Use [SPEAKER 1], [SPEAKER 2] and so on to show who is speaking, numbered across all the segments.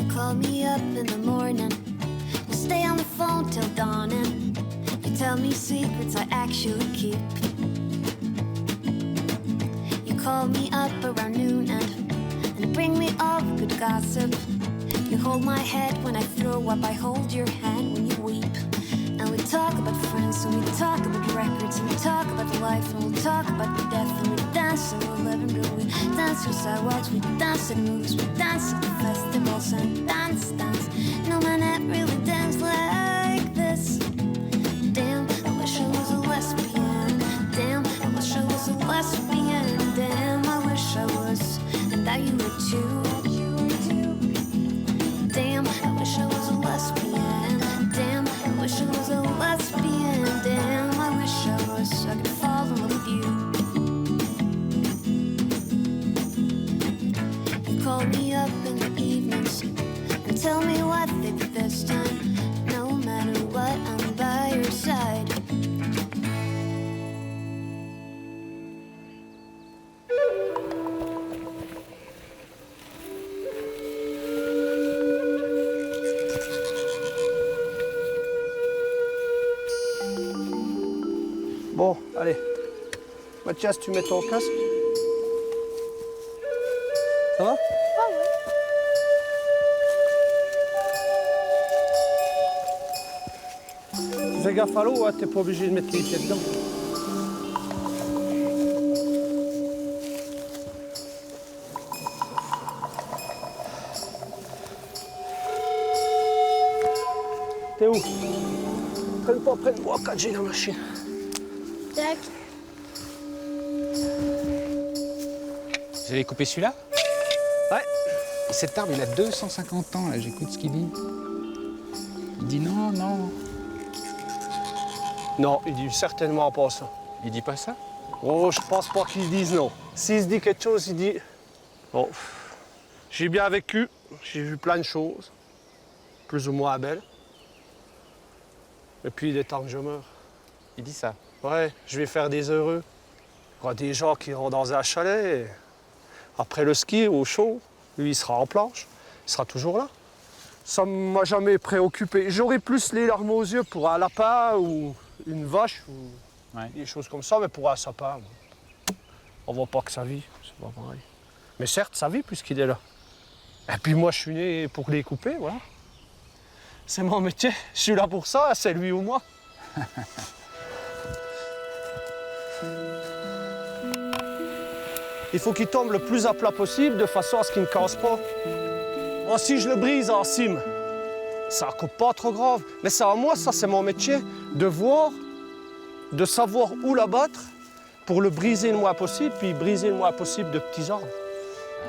[SPEAKER 1] Call me up in the morning, we'll stay on the phone till dawning. You tell me secrets I actually keep. You call me up around noon and bring me all the good gossip. You hold my head when I throw up, I hold your hand when you weep. And we talk about friends, and we talk about records, and we talk about life, and we'll talk about death, and we dance in the living room, we dance through sidewalks, we dance in the movies, we dance at the festivals, and dance. No man that really dance like this. Damn, I wish I was a lesbian. Damn, I wish I was a lesbian. Damn, I wish I was, and that you were too. Damn, I wish I was a lesbian. Damn, I wish I was a lesbian. Damn, I wish I was, so I could fall in love with you. You call me up in the evenings and tell me what they did this time. No matter what, I'm by your side.
[SPEAKER 2] Bon, allez. Mathias, tu mets ton casque. Ça va?
[SPEAKER 3] Ah ouais.
[SPEAKER 2] Fais gaffe à l'eau, hein, t'es pas obligé de mettre les pieds dedans. T'es où? Prenne-moi 4G la machine.
[SPEAKER 3] Tac.
[SPEAKER 4] Vous avez coupé celui-là?
[SPEAKER 2] Ouais.
[SPEAKER 4] Et cet arbre, il a 250 ans, là, j'écoute ce qu'il dit. Il dit non.
[SPEAKER 2] Non, il dit certainement pas ça.
[SPEAKER 4] Il dit pas ça?
[SPEAKER 2] Oh, je pense pas qu'ils disent non. S'il se dit quelque chose, il dit... Bon, j'ai bien vécu, j'ai vu plein de choses, plus ou moins belles. Et puis il est temps que je meure.
[SPEAKER 4] Il dit ça.
[SPEAKER 2] Ouais, je vais faire des heureux. Il y aura des gens qui iront dans un chalet. Et après le ski, au chaud, lui, il sera en planche. Il sera toujours là. Ça ne m'a jamais préoccupé. J'aurais plus les larmes aux yeux pour un lapin ou une vache ou des choses comme ça, mais pour un sapin, on voit pas que ça vit. C'est pas pareil. Mais certes, ça vit puisqu'il est là. Et puis moi, je suis né pour les couper, voilà. C'est mon métier. Je suis là pour ça, c'est lui ou moi. Il faut qu'il tombe le plus à plat possible de façon à ce qu'il ne casse pas. Oh, si je le brise en cime, ça coupe pas trop grave. Mais c'est à moi, ça c'est mon métier, de voir, de savoir où l'abattre pour le briser le moins possible, puis briser le moins possible de petits arbres.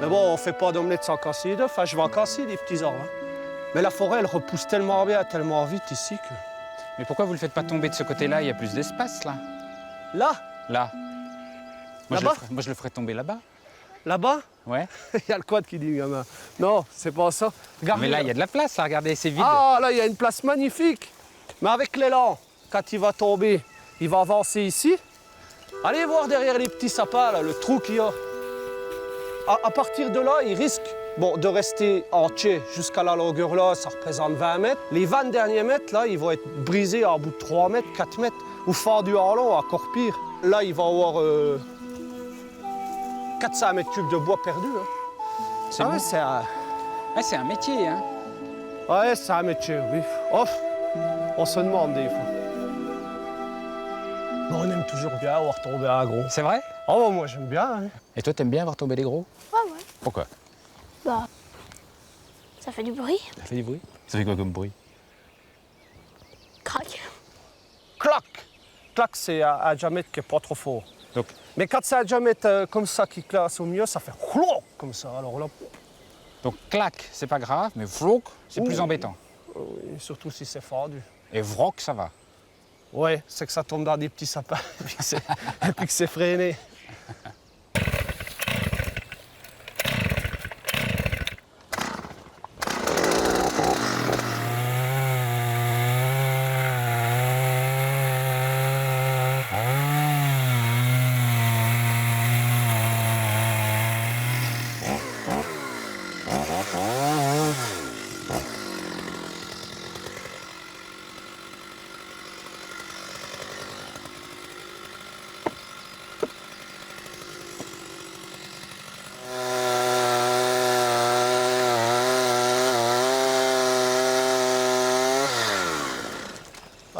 [SPEAKER 2] Mais bon, on fait pas d'omelette sans casser les deux, enfin je vais en casser des petits arbres. Hein. Mais la forêt, elle repousse tellement bien, tellement vite ici que...
[SPEAKER 4] Mais pourquoi vous le faites pas tomber de ce côté-là? Il y a plus d'espace, là.
[SPEAKER 2] Là?
[SPEAKER 4] Là. Moi,
[SPEAKER 2] Là-bas?
[SPEAKER 4] je le ferais tomber là-bas.
[SPEAKER 2] Là-bas?
[SPEAKER 4] Ouais.
[SPEAKER 2] Il y a le quad qui dit, gamin. Non, c'est pas ça. Regardez,
[SPEAKER 4] Mais là, il y a de la place, là. Regardez, c'est vide.
[SPEAKER 2] Ah, là, il y a une place magnifique. Mais avec l'élan, quand il va tomber, il va avancer ici. Allez voir derrière les petits sapins, là, le trou qu'il y a. À partir de là, il risque de rester entier jusqu'à la longueur là, ça représente 20 mètres. Les 20 derniers mètres, là, ils vont être brisés à bout de 3 mètres, 4 mètres, ou fendus en long, encore pire. Là, il va y avoir 400 mètres cubes de bois perdus. Hein.
[SPEAKER 4] C'est
[SPEAKER 2] Ah
[SPEAKER 4] beau.
[SPEAKER 2] ouais, c'est un...
[SPEAKER 4] Ouais, c'est un métier, hein.
[SPEAKER 2] Ouais, c'est un métier, oui. Off, on se demande des fois. Mais on aime toujours bien avoir tombé un gros.
[SPEAKER 4] C'est vrai?
[SPEAKER 2] Oh, moi, j'aime bien. Hein.
[SPEAKER 4] Et toi, t'aimes bien avoir tombé des gros?
[SPEAKER 3] Ouais, ouais.
[SPEAKER 4] Pourquoi?
[SPEAKER 3] Bah, ça fait du bruit.
[SPEAKER 4] Ça fait du bruit? Ça fait quoi comme bruit?
[SPEAKER 3] Crac.
[SPEAKER 2] Clac! Clac, c'est un diamètre qui n'est pas trop fort.
[SPEAKER 4] Donc,
[SPEAKER 2] Mais quand c'est un diamètre comme ça qui classe au milieu, ça fait chlou comme ça. Alors là,
[SPEAKER 4] clac, c'est pas grave, mais vroc, c'est plus embêtant.
[SPEAKER 2] oui, surtout si c'est fendu.
[SPEAKER 4] Et vroc, ça va.
[SPEAKER 2] Ouais, c'est que ça tombe dans des petits sapins et puis que c'est freiné.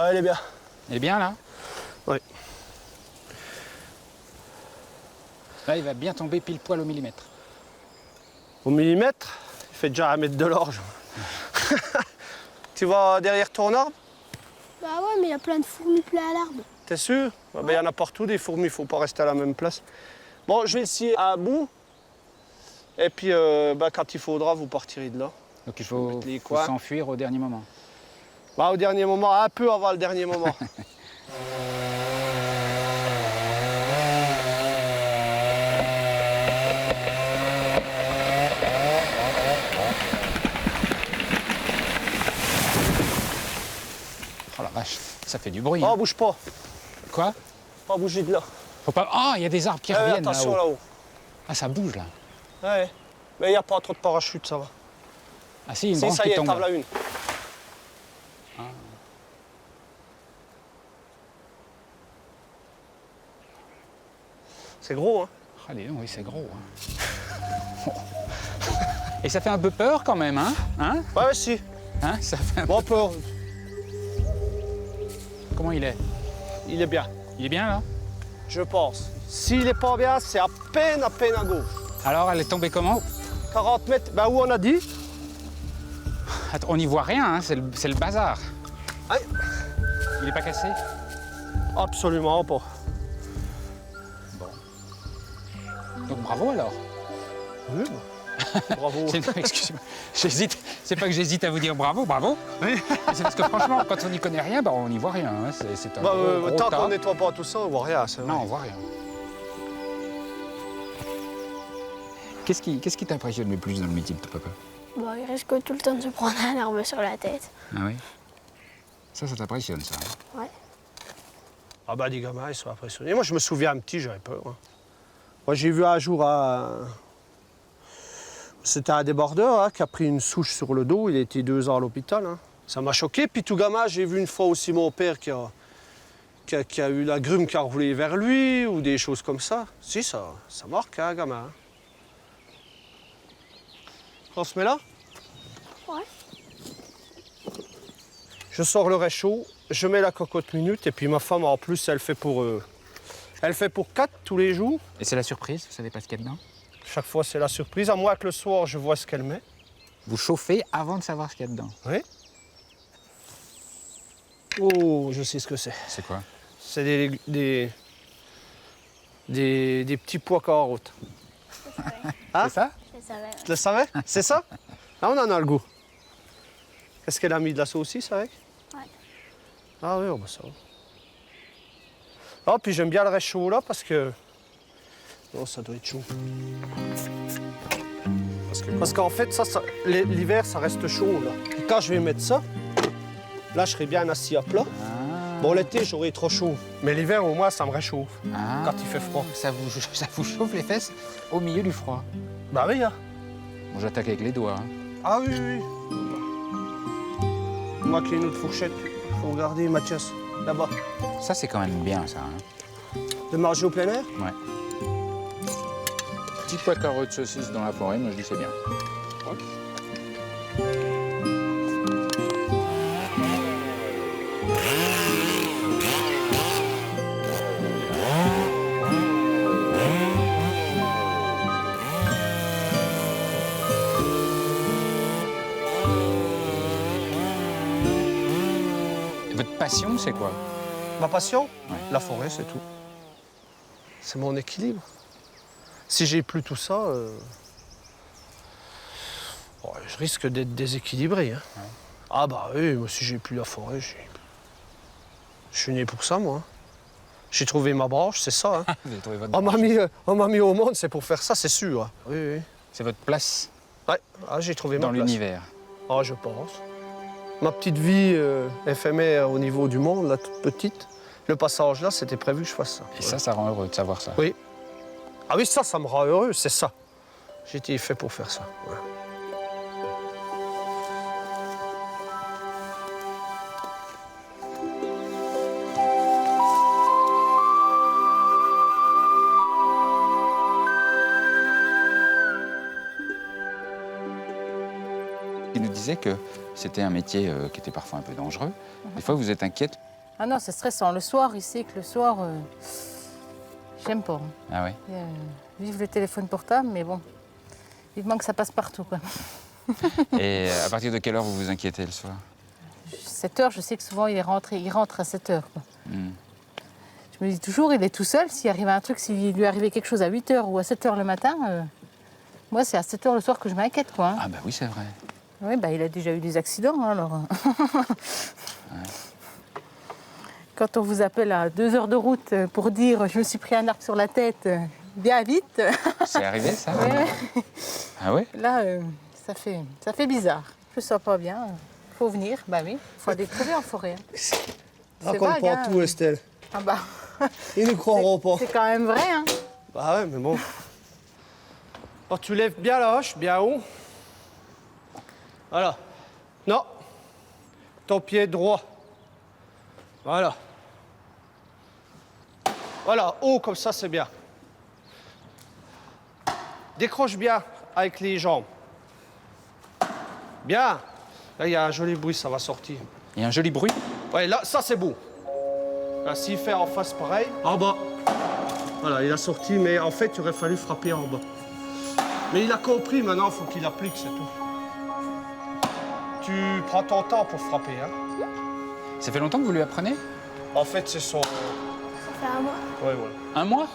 [SPEAKER 2] Ouais, elle est bien.
[SPEAKER 4] Elle est bien là?
[SPEAKER 2] Oui.
[SPEAKER 4] Là, il va bien tomber pile poil au millimètre.
[SPEAKER 2] Au millimètre, il fait déjà 1 mètre de large. Tu vas derrière ton arbre?
[SPEAKER 3] Bah ouais, mais il y a plein de fourmis plein à l'arbre.
[SPEAKER 2] T'es sûr? Ah ben, y en a partout des fourmis, il faut pas rester à la même place. Bon, je vais le scier à bout. Et puis, quand il faudra, vous partirez de là.
[SPEAKER 4] Donc il faut,
[SPEAKER 2] mettre les
[SPEAKER 4] faut
[SPEAKER 2] coins.
[SPEAKER 4] s'enfuir au dernier moment.
[SPEAKER 2] Bah, au dernier moment, un peu avant le dernier moment.
[SPEAKER 4] Oh la vache, ça fait du bruit.
[SPEAKER 2] Oh,
[SPEAKER 4] Hein.
[SPEAKER 2] bouge pas.
[SPEAKER 4] Quoi?
[SPEAKER 2] Pas bouger de là.
[SPEAKER 4] Faut pas... Ah, il y a des arbres qui
[SPEAKER 2] Ouais,
[SPEAKER 4] reviennent
[SPEAKER 2] attention
[SPEAKER 4] là-haut.
[SPEAKER 2] là-haut.
[SPEAKER 4] Ah, ça bouge là.
[SPEAKER 2] Ouais. Mais il n'y a pas trop de parachutes, ça va.
[SPEAKER 4] Ah si, une
[SPEAKER 2] Si,
[SPEAKER 4] branche
[SPEAKER 2] ça y
[SPEAKER 4] qui
[SPEAKER 2] est,
[SPEAKER 4] tombe.
[SPEAKER 2] table
[SPEAKER 4] là.
[SPEAKER 2] à une. C'est gros, hein?
[SPEAKER 4] Ah, dis donc, oui, c'est gros. Hein. Et ça fait un peu peur quand même, hein? Hein?
[SPEAKER 2] Ouais, si.
[SPEAKER 4] Hein? Ça fait un...
[SPEAKER 2] Bon, peur.
[SPEAKER 4] Comment il est?
[SPEAKER 2] Il est bien,
[SPEAKER 4] Il est bien là?
[SPEAKER 2] je pense. S'il est pas bien, c'est à peine à gauche.
[SPEAKER 4] Alors, elle est tombée comment?
[SPEAKER 2] 40 mètres, bah où on a dit?
[SPEAKER 4] Attends, on n'y voit rien, hein? C'est le bazar.
[SPEAKER 2] Aïe.
[SPEAKER 4] Il n'est pas cassé?
[SPEAKER 2] Absolument pas.
[SPEAKER 4] Donc bravo alors.
[SPEAKER 2] Oui, bah. Bravo.
[SPEAKER 4] Excusez-moi, j'hésite. C'est pas que j'hésite à vous dire bravo, bravo.
[SPEAKER 2] Oui.
[SPEAKER 4] C'est parce que franchement, quand on n'y connaît rien, bah, on n'y voit rien. Hein. C'est un
[SPEAKER 2] Bah,
[SPEAKER 4] gros
[SPEAKER 2] tant
[SPEAKER 4] tas.
[SPEAKER 2] qu'on nettoie pas tout ça, on voit rien, c'est vrai.
[SPEAKER 4] Non, on voit rien. Qu'est-ce qui t'impressionne le plus dans le métier de ton papa?
[SPEAKER 3] Bah, il risque tout le temps de se prendre un arbre sur la tête.
[SPEAKER 4] Ah oui? Ça t'impressionne, ça. Hein.
[SPEAKER 3] Ouais.
[SPEAKER 2] Ah bah les gamins, ils sont impressionnés. Moi, je me souviens, un petit, j'avais peur. Hein. Moi, j'ai vu un jour C'était un débardeur hein, qui a pris une souche sur le dos. Il a été 2 ans à l'hôpital. Hein. Ça m'a choqué. Puis tout gamin, j'ai vu une fois aussi mon père qui a eu la grume qui a roulé vers lui ou des choses comme ça. Si, ça marque, hein, gamin. On se met là?
[SPEAKER 3] Ouais.
[SPEAKER 2] Je sors le réchaud, je mets la cocotte minute et puis ma femme, en plus, elle fait pour 4 tous les jours.
[SPEAKER 4] Et c'est la surprise, vous savez pas ce qu'il y a dedans?
[SPEAKER 2] Chaque fois, c'est la surprise. À moins que le soir, je vois ce qu'elle met.
[SPEAKER 4] Vous chauffez avant de savoir ce qu'il y a dedans.
[SPEAKER 2] Oui. Oh, je sais ce que c'est.
[SPEAKER 4] C'est quoi?
[SPEAKER 2] C'est des petits pois carottes. Hein?
[SPEAKER 3] Je savais, ouais.
[SPEAKER 2] Tu le savais? C'est ça? Là, on en a le goût. Est-ce qu'elle a mis de la saucisse avec?
[SPEAKER 3] Ouais.
[SPEAKER 2] Ah oui, oh, bah ça va. Ah, puis j'aime bien le réchaud là parce que... Oh, ça doit être chaud. Parce qu'en fait, l'hiver, ça reste chaud là. Et quand je vais mettre ça, là, je serai bien assis à plat.
[SPEAKER 4] Ah.
[SPEAKER 2] Bon, l'été, j'aurai trop chaud. Mais l'hiver, au moins, ça me réchauffe
[SPEAKER 4] Ah.
[SPEAKER 2] quand il fait froid.
[SPEAKER 4] Ça vous chauffe les fesses au milieu du froid.
[SPEAKER 2] Bah oui, hein.
[SPEAKER 4] Bon, j'attaque avec les doigts. Hein.
[SPEAKER 2] Ah oui, oui, oui. Moi qui ai une autre fourchette, faut regarder Mathias, là-bas.
[SPEAKER 4] Ça, c'est quand même bien, ça. Hein.
[SPEAKER 2] De manger au plein air?
[SPEAKER 4] Ouais. Petit pois de carottes saucisse dans la forêt, moi je dis c'est bien. Et votre passion, c'est quoi?
[SPEAKER 2] Ma passion?
[SPEAKER 4] Ouais.
[SPEAKER 2] La forêt, c'est tout. C'est mon équilibre. Si j'ai plus tout ça, je risque d'être déséquilibré. Hein.
[SPEAKER 4] Ouais.
[SPEAKER 2] Ah bah oui, moi si j'ai plus la forêt, je suis né pour ça, moi. J'ai trouvé ma branche, c'est ça. Hein.
[SPEAKER 4] Vous avez trouvé votre
[SPEAKER 2] On m'a mis au monde, c'est pour faire ça, c'est sûr. Hein. Oui, oui.
[SPEAKER 4] C'est votre place
[SPEAKER 2] Ouais, ah, j'ai trouvé
[SPEAKER 4] dans
[SPEAKER 2] ma place.
[SPEAKER 4] l'univers.
[SPEAKER 2] Ah, je pense. Ma petite vie éphémère au niveau du monde, là, toute petite, le passage là, c'était prévu que je fasse ça.
[SPEAKER 4] Et ça rend heureux de savoir ça.
[SPEAKER 2] Oui. Ah oui, ça me rend heureux, c'est ça. J'ai été fait pour faire ça. Ouais.
[SPEAKER 4] Il nous disait que c'était un métier qui était parfois un peu dangereux. Des fois, vous êtes inquiète
[SPEAKER 5] Ah non, c'est stressant. Le soir, il sait que le soir, j'aime pas.
[SPEAKER 4] Ah ouais.
[SPEAKER 5] Vive le téléphone portable, mais bon, vivement que ça passe partout, quoi.
[SPEAKER 4] Et à partir de quelle heure vous vous inquiétez le soir?
[SPEAKER 5] 7 heures, je sais que souvent, il rentre à 7 heures, quoi.
[SPEAKER 4] Hmm.
[SPEAKER 5] Je me dis toujours, il est tout seul. S'il arrive un truc, s'il lui arrivait quelque chose à 8 heures ou à 7 heures le matin, moi, c'est à 7 heures le soir que je m'inquiète, quoi. Hein.
[SPEAKER 4] Ah bah oui, c'est vrai.
[SPEAKER 5] Oui, bah, il a déjà eu des accidents, hein, alors.
[SPEAKER 4] Ouais.
[SPEAKER 5] Quand on vous appelle à 2 heures de route pour dire « je me suis pris un arc sur la tête, bien vite »,
[SPEAKER 4] C'est arrivé, ça?
[SPEAKER 5] ouais,
[SPEAKER 4] Ah ouais?
[SPEAKER 5] là, ça fait bizarre. Je ne sens pas bien. Il faut venir, bah oui. Il faut aller trouver en forêt. Hein. C'est
[SPEAKER 2] Raconte
[SPEAKER 5] vague,
[SPEAKER 2] pas
[SPEAKER 5] hein.
[SPEAKER 2] tout, Estelle.
[SPEAKER 5] Ah bah,
[SPEAKER 2] Ils ne croiront pas.
[SPEAKER 5] c'est quand même vrai, hein.
[SPEAKER 2] Bah ouais, mais bon. Alors, tu lèves bien la hache, bien haut. Voilà. Non. Ton pied droit. Voilà. Voilà, haut comme ça, c'est bien. Décroche bien avec les jambes. Bien. Là, il y a un joli bruit, ça va sortir.
[SPEAKER 4] Il y a un joli bruit?
[SPEAKER 2] Ouais, là, ça, c'est beau. Là, s'il fait en face pareil, en bas. Voilà, il a sorti, mais en fait, il aurait fallu frapper en bas. Mais il a compris, maintenant, il faut qu'il applique, c'est tout. Tu prends ton temps pour frapper, hein.
[SPEAKER 4] Ça fait longtemps que vous lui apprenez?
[SPEAKER 2] En fait, c'est son...
[SPEAKER 3] Ça fait un mois.
[SPEAKER 2] Ouais, ouais.
[SPEAKER 4] Un mois?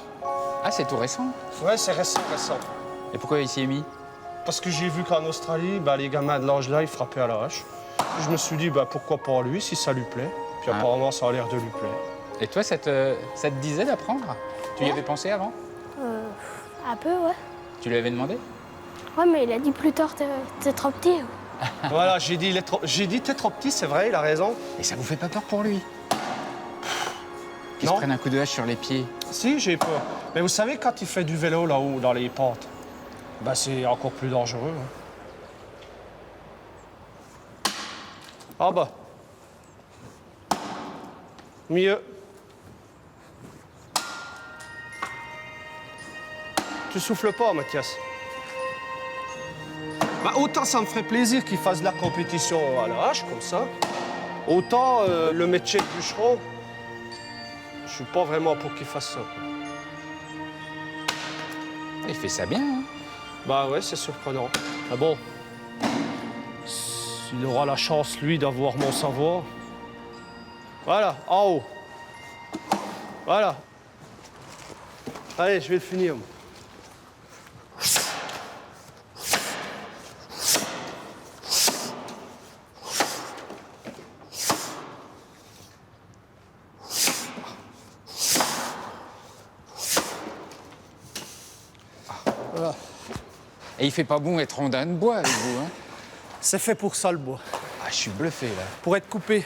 [SPEAKER 4] Ah, c'est tout récent.
[SPEAKER 2] Ouais, c'est récent.
[SPEAKER 4] Et pourquoi il s'y est mis?
[SPEAKER 2] Parce que j'ai vu qu'en Australie, bah, les gamins de l'âge là, ils frappaient à la hache. Je me suis dit, bah, pourquoi pas lui, si ça lui plaît. Puis
[SPEAKER 4] Ah.
[SPEAKER 2] apparemment, ça a l'air de lui plaire.
[SPEAKER 4] Et toi, ça te disait d'apprendre? Tu y avais pensé avant?
[SPEAKER 3] Un peu, ouais.
[SPEAKER 4] Tu lui avais demandé?
[SPEAKER 3] Ouais, mais il a dit plus tard, t'es trop petit.
[SPEAKER 2] Voilà, j'ai dit, t'es trop petit, c'est vrai, il a raison.
[SPEAKER 4] Et ça vous fait pas peur pour lui? Qu'il se
[SPEAKER 2] Non.
[SPEAKER 4] prenne un coup de hache sur les pieds?
[SPEAKER 2] Si, j'ai peur. Mais vous savez, quand il fait du vélo là-haut, dans les pentes, bah, c'est encore plus dangereux. Hein. Ah bah. Mieux. Tu souffles pas, Mathias. Bah, autant ça me ferait plaisir qu'il fasse de la compétition à la hache, comme ça. Autant le métier de bûcheron, je suis pas vraiment pour qu'il fasse ça.
[SPEAKER 4] Il fait ça bien, hein?
[SPEAKER 2] Bah ouais, c'est surprenant. Ah bon, il aura la chance, lui, d'avoir mon savoir. Voilà, en haut. Voilà. Allez, je vais le finir. Moi. Voilà.
[SPEAKER 4] Et il fait pas bon être rondin de bois avec vous, hein?
[SPEAKER 2] C'est fait pour ça, le bois.
[SPEAKER 4] Ah, je suis bluffé, là.
[SPEAKER 2] Pour être coupé.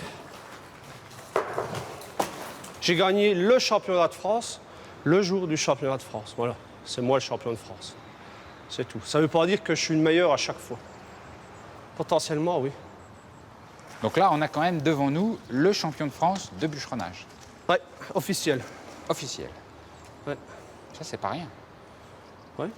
[SPEAKER 2] J'ai gagné le championnat de France le jour du championnat de France. Voilà, c'est moi le champion de France. C'est tout. Ça ne veut pas dire que je suis le meilleur à chaque fois. Potentiellement, oui.
[SPEAKER 4] Donc là, on a quand même devant nous le champion de France de bûcheronnage.
[SPEAKER 2] Ouais, officiel.
[SPEAKER 4] Officiel.
[SPEAKER 2] Ouais.
[SPEAKER 4] Ça, c'est pas rien.
[SPEAKER 2] Ouais.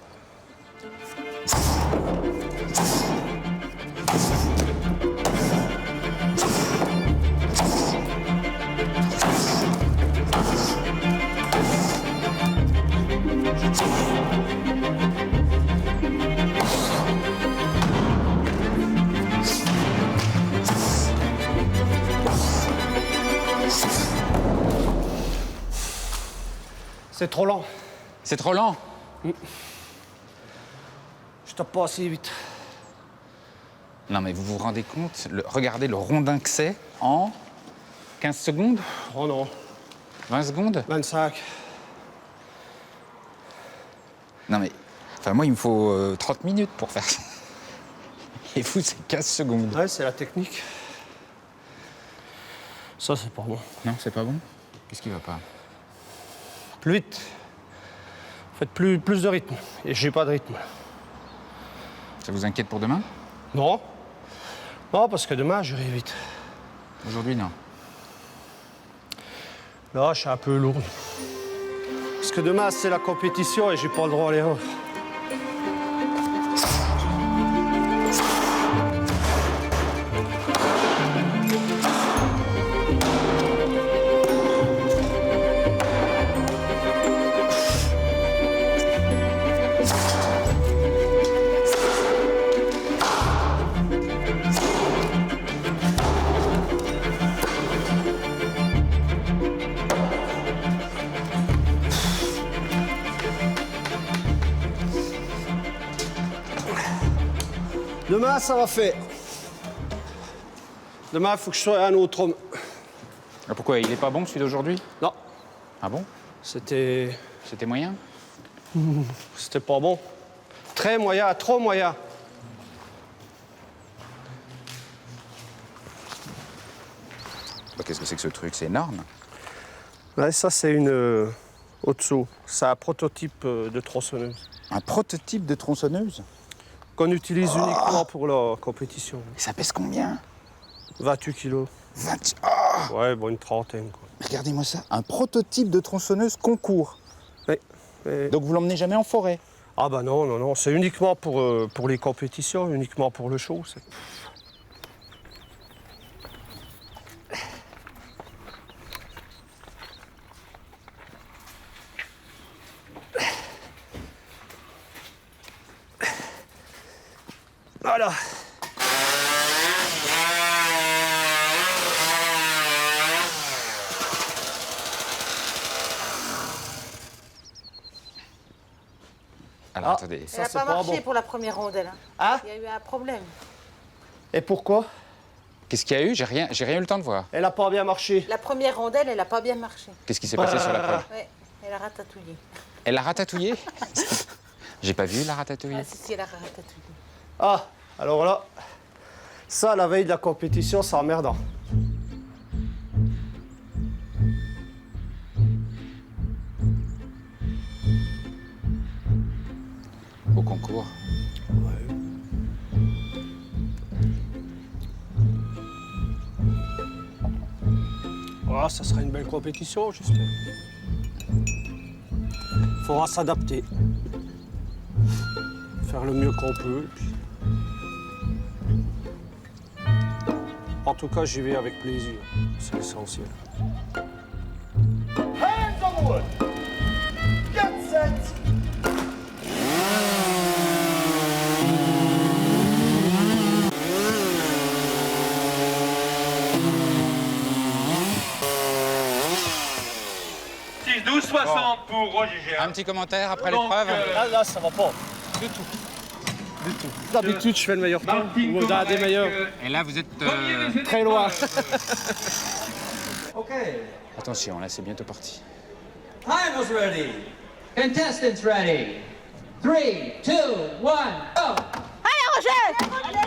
[SPEAKER 2] C'est trop lent.
[SPEAKER 4] C'est trop lent.
[SPEAKER 2] Je tape pas assez vite.
[SPEAKER 4] Non, mais vous vous rendez compte? Regardez le rondin que c'est en 15 secondes?
[SPEAKER 2] Oh non,
[SPEAKER 4] 20 secondes?
[SPEAKER 2] 25.
[SPEAKER 4] Non, mais... Enfin, moi, il me faut 30 minutes pour faire ça. Et vous, c'est 15 secondes.
[SPEAKER 2] Ouais, c'est la technique. Ça, c'est pas bon.
[SPEAKER 4] Non, c'est pas bon? Qu'est-ce qui va pas?
[SPEAKER 2] Plus vite. Faites plus de rythme. Et j'ai pas de rythme.
[SPEAKER 4] Ça vous inquiète pour demain?
[SPEAKER 2] Non. Non, parce que demain, j'irai vite.
[SPEAKER 4] Aujourd'hui, non.
[SPEAKER 2] Là, je suis un peu lourd. Parce que demain, c'est la compétition et j'ai pas le droit à l'erreur. Demain, ça va faire. Demain, il faut que je sois un autre homme.
[SPEAKER 4] Ah, pourquoi? Il est pas bon celui d'aujourd'hui?
[SPEAKER 2] Non,
[SPEAKER 4] Ah bon?
[SPEAKER 2] c'était
[SPEAKER 4] Moyen?
[SPEAKER 2] pas bon. Très moyen, trop moyen.
[SPEAKER 4] Bah, qu'est-ce que c'est que ce truc? C'est énorme.
[SPEAKER 2] Ouais, ça, c'est une Otsu. C'est un prototype de tronçonneuse
[SPEAKER 4] Un prototype de tronçonneuse?
[SPEAKER 2] qu'on utilise uniquement pour la compétition.
[SPEAKER 4] Et ça pèse combien?
[SPEAKER 2] 28 kilos.
[SPEAKER 4] 20... Ah,
[SPEAKER 2] Ouais, bon, une trentaine, quoi.
[SPEAKER 4] regardez-moi ça. Un prototype de tronçonneuse concours.
[SPEAKER 2] Et-
[SPEAKER 4] Donc vous l'emmenez jamais en forêt?
[SPEAKER 2] Ah bah non, non, non, c'est uniquement pour les compétitions, uniquement pour le show. Voilà.
[SPEAKER 4] Alors
[SPEAKER 2] Ah.
[SPEAKER 4] attendez.
[SPEAKER 2] Ça,
[SPEAKER 5] Elle n'a
[SPEAKER 2] c'est
[SPEAKER 5] pas
[SPEAKER 2] pas
[SPEAKER 5] marché
[SPEAKER 2] bon.
[SPEAKER 5] pour la première rondelle. Hein.
[SPEAKER 2] Hein?
[SPEAKER 5] Il y a eu un problème.
[SPEAKER 2] Et pourquoi?
[SPEAKER 4] Qu'est-ce qu'il y a eu? J'ai rien eu le temps de voir.
[SPEAKER 2] Elle a pas bien marché.
[SPEAKER 5] La première rondelle, elle n'a pas bien marché.
[SPEAKER 4] Qu'est-ce qui s'est passé sur la première?
[SPEAKER 5] Ouais, elle a ratatouillé.
[SPEAKER 4] Elle a ratatouillé? J'ai pas vu la ratatouille.
[SPEAKER 5] Ah, si, elle a ratatouillé.
[SPEAKER 2] Ah, alors là, ça, la veille de la compétition, c'est emmerdant.
[SPEAKER 4] Au concours.
[SPEAKER 2] Voilà, ça sera une belle compétition, j'espère. Faudra s'adapter. Faire le mieux qu'on peut. Et puis... En tout cas, j'y vais avec plaisir. C'est l'essentiel.
[SPEAKER 6] Hands on wood. Get set.
[SPEAKER 7] C'est 12,60 pour Roger
[SPEAKER 4] Un
[SPEAKER 7] Gérard.
[SPEAKER 4] petit commentaire après
[SPEAKER 7] Donc,
[SPEAKER 4] l'épreuve?
[SPEAKER 2] Là, ça va pas. Du tout. Du tout. D'habitude, je fais le meilleur temps.
[SPEAKER 7] Martin
[SPEAKER 2] Ou un des meilleurs.
[SPEAKER 4] Et là vous êtes...
[SPEAKER 2] Très loin.
[SPEAKER 4] Attention, là c'est bientôt parti.
[SPEAKER 8] Timers ready. Contestants ready. 3, 2, 1, go.
[SPEAKER 3] Allez, Roger! Allez,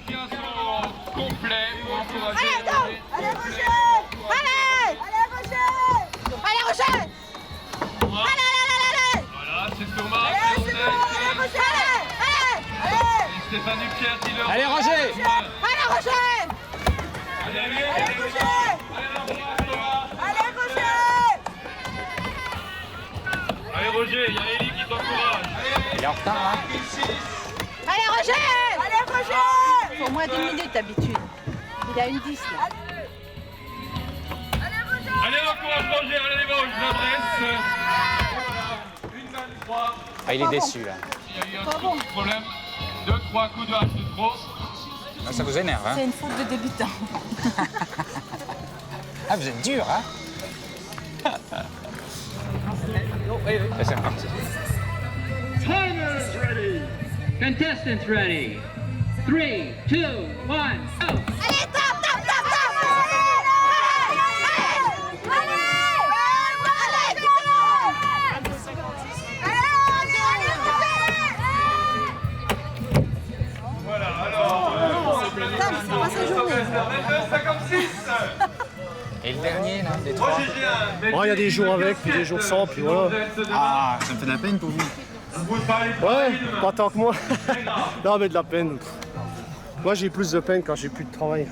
[SPEAKER 7] Chien sont complets pour encourager.
[SPEAKER 3] allez, allez, allez, Roger! Allez! Allez, Roger! Allez, Roger! Allez, allez, allez!
[SPEAKER 7] Voilà, c'est Thomas.
[SPEAKER 3] Allez, c'est bon, allez, Roger! Allez! Allez!
[SPEAKER 7] Et Stéphane Duclerc qui leur...
[SPEAKER 4] Allez Roger!
[SPEAKER 3] Allez, Roger!
[SPEAKER 7] Allez,
[SPEAKER 3] Roger! Allez, Roger!
[SPEAKER 7] Allez, Roger, il y a Élie qui t'encourage.
[SPEAKER 4] Il est en retard, hein?
[SPEAKER 3] Allez, Roger! Allez, Roger!
[SPEAKER 5] Faut au moins 10 minutes d'habitude. Il a une 10 là.
[SPEAKER 7] Allez, on encourage Roger, allez les gars, je l'adresse. Une 23.
[SPEAKER 4] Ah, il est déçu là.
[SPEAKER 7] Il y a eu un petit problème. 2-3 coups de hache de trop.
[SPEAKER 4] Ah, ça vous énerve, hein?
[SPEAKER 5] C'est une faute de débutant.
[SPEAKER 4] Ah, vous êtes dur, hein? Et c'est reparti.
[SPEAKER 8] Timers ready. Contestants ready. 3, 2, 1, go.
[SPEAKER 3] Allez, tape, tape, tape, tape! Allez! Allez! Allez!
[SPEAKER 7] Voilà, alors...
[SPEAKER 5] C'est pas sa journée.
[SPEAKER 7] 22,56.
[SPEAKER 4] Et le dernier, là, des trois?
[SPEAKER 7] Roger Gérard.
[SPEAKER 2] Oh, il y a des jours avec, puis des jours sans, puis voilà.
[SPEAKER 4] Ah, ça me fait de la peine pour vous.
[SPEAKER 7] Vous parlez de
[SPEAKER 2] Ouais,
[SPEAKER 7] travail demain.
[SPEAKER 2] pas tant que moi. Non, mais de la peine. Moi, j'ai plus de peine quand j'ai plus de travail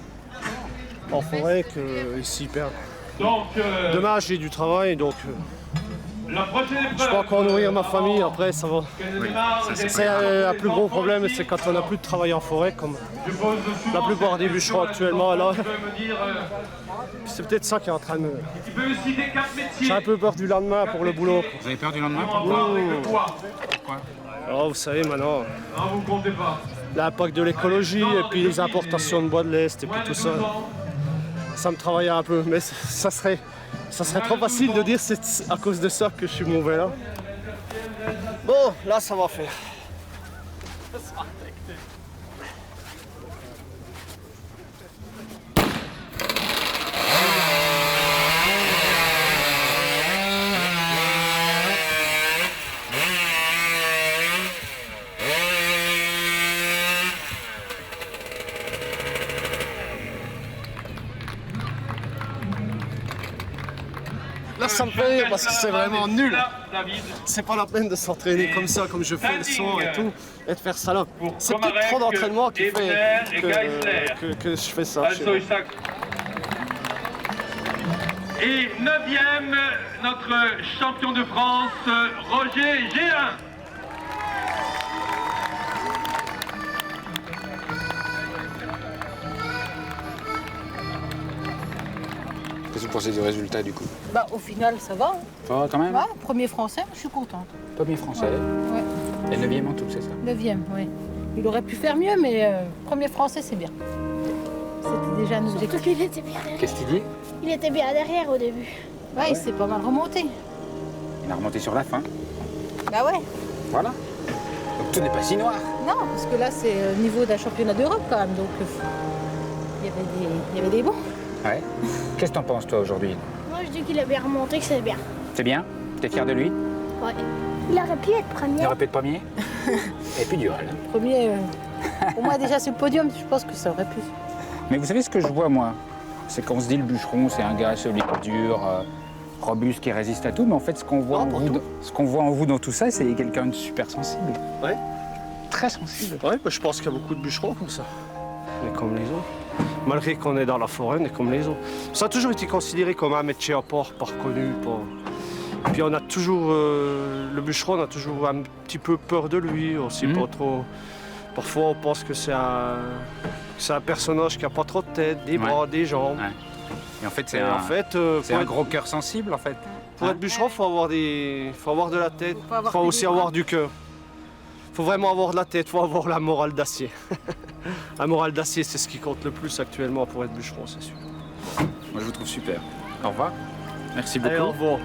[SPEAKER 2] en forêt qu'ici.
[SPEAKER 7] Donc,
[SPEAKER 2] Demain, j'ai du travail, donc
[SPEAKER 7] la prochaine épreuve...
[SPEAKER 2] je peux encore nourrir ma famille. Après, ça va. C'est un plus gros problème, c'est quand on n'a plus de travail en forêt, comme
[SPEAKER 7] Je pose
[SPEAKER 2] la plupart des bûcherons actuellement. Là,
[SPEAKER 7] Tu peux me dire...
[SPEAKER 2] c'est peut-être ça qui est en train de me...
[SPEAKER 7] tu peux me citer 4 métiers.
[SPEAKER 2] J'ai un peu peur du lendemain pour le boulot.
[SPEAKER 4] Vous avez peur du lendemain?
[SPEAKER 7] On va voir avec le poids.
[SPEAKER 2] Alors, vous savez, maintenant,
[SPEAKER 7] Non, vous comptez pas.
[SPEAKER 2] l'impact de l'écologie et puis les importations de bois de l'Est et puis tout ça, ça me travaille un peu. Mais ça serait trop facile de dire c'est à cause de ça que je suis mauvais là. Bon, là, ça va faire. ça me fait rire parce que c'est vraiment nul.
[SPEAKER 7] David.
[SPEAKER 2] C'est pas la peine de s'entraîner comme ça, comme je fais le son et tout, et de faire ça là. C'est peut-être trop d'entraînement qui fait que je fais ça.
[SPEAKER 7] Also Isaac. Et 9e, notre champion de France, Roger Géhin.
[SPEAKER 4] Qu'est-ce que vous pensez du résultat du coup?
[SPEAKER 5] Bah, au final, ça va. Hein.
[SPEAKER 4] Ça va quand même?
[SPEAKER 5] Ouais, premier français, je suis contente.
[SPEAKER 4] Premier français.
[SPEAKER 5] Ouais.
[SPEAKER 4] Et 9e en tout, c'est ça?
[SPEAKER 5] 9e, oui. Il aurait pu faire mieux, mais premier français, c'est bien. C'était déjà un objectif.
[SPEAKER 3] Surtout qu'il était bien derrière.
[SPEAKER 4] Qu'est-ce qu'il dit?
[SPEAKER 3] Il était bien derrière au début.
[SPEAKER 5] Ouais, il s'est pas mal remonté.
[SPEAKER 4] Il a remonté sur la fin.
[SPEAKER 5] Bah ouais.
[SPEAKER 4] Voilà. Donc tout n'est pas si noir.
[SPEAKER 5] Non, parce que là, c'est au niveau d'un championnat d'Europe quand même, donc il y avait des bons.
[SPEAKER 4] Ouais. Qu'est-ce que t'en penses toi aujourd'hui?
[SPEAKER 3] Moi, je dis qu'il a bien remonté, que c'est bien.
[SPEAKER 4] C'est bien? T'es fier de lui?
[SPEAKER 3] Ouais. Il aurait pu être premier.
[SPEAKER 4] Il aurait pu être premier? Et puis du mal.
[SPEAKER 5] Premier, pour moi déjà sur le podium, je pense que ça aurait pu.
[SPEAKER 4] Mais vous savez ce que je vois moi? C'est qu'on se dit le bûcheron, c'est un gars solide, dur, robuste, qui résiste à tout. Mais en fait, ce qu'on voit, en vous dans tout ça, c'est quelqu'un de super sensible.
[SPEAKER 2] Ouais.
[SPEAKER 4] Très sensible.
[SPEAKER 2] Ouais, bah, je pense qu'il y a beaucoup de bûcherons comme ça. On est comme les autres. Malgré qu'on est dans la forêt, on est comme les autres. Ça a toujours été considéré comme un métier à part, pas reconnu. Pas... Puis on a toujours... le bûcheron, on a toujours un petit peu peur de lui aussi, pas trop... Parfois, on pense que c'est un personnage qui n'a pas trop de tête, des bras, des jambes.
[SPEAKER 4] Ouais. Et en fait, c'est un gros cœur sensible, en fait.
[SPEAKER 2] Pour être bûcheron, il faut avoir de la tête, il faut aussi avoir du cœur. Il faut vraiment avoir de la tête, il faut avoir la morale d'acier. La morale d'acier, c'est ce qui compte le plus actuellement pour être bûcheron, c'est sûr.
[SPEAKER 4] Moi, je vous trouve super. Au revoir. Merci beaucoup.
[SPEAKER 2] Allez, au revoir.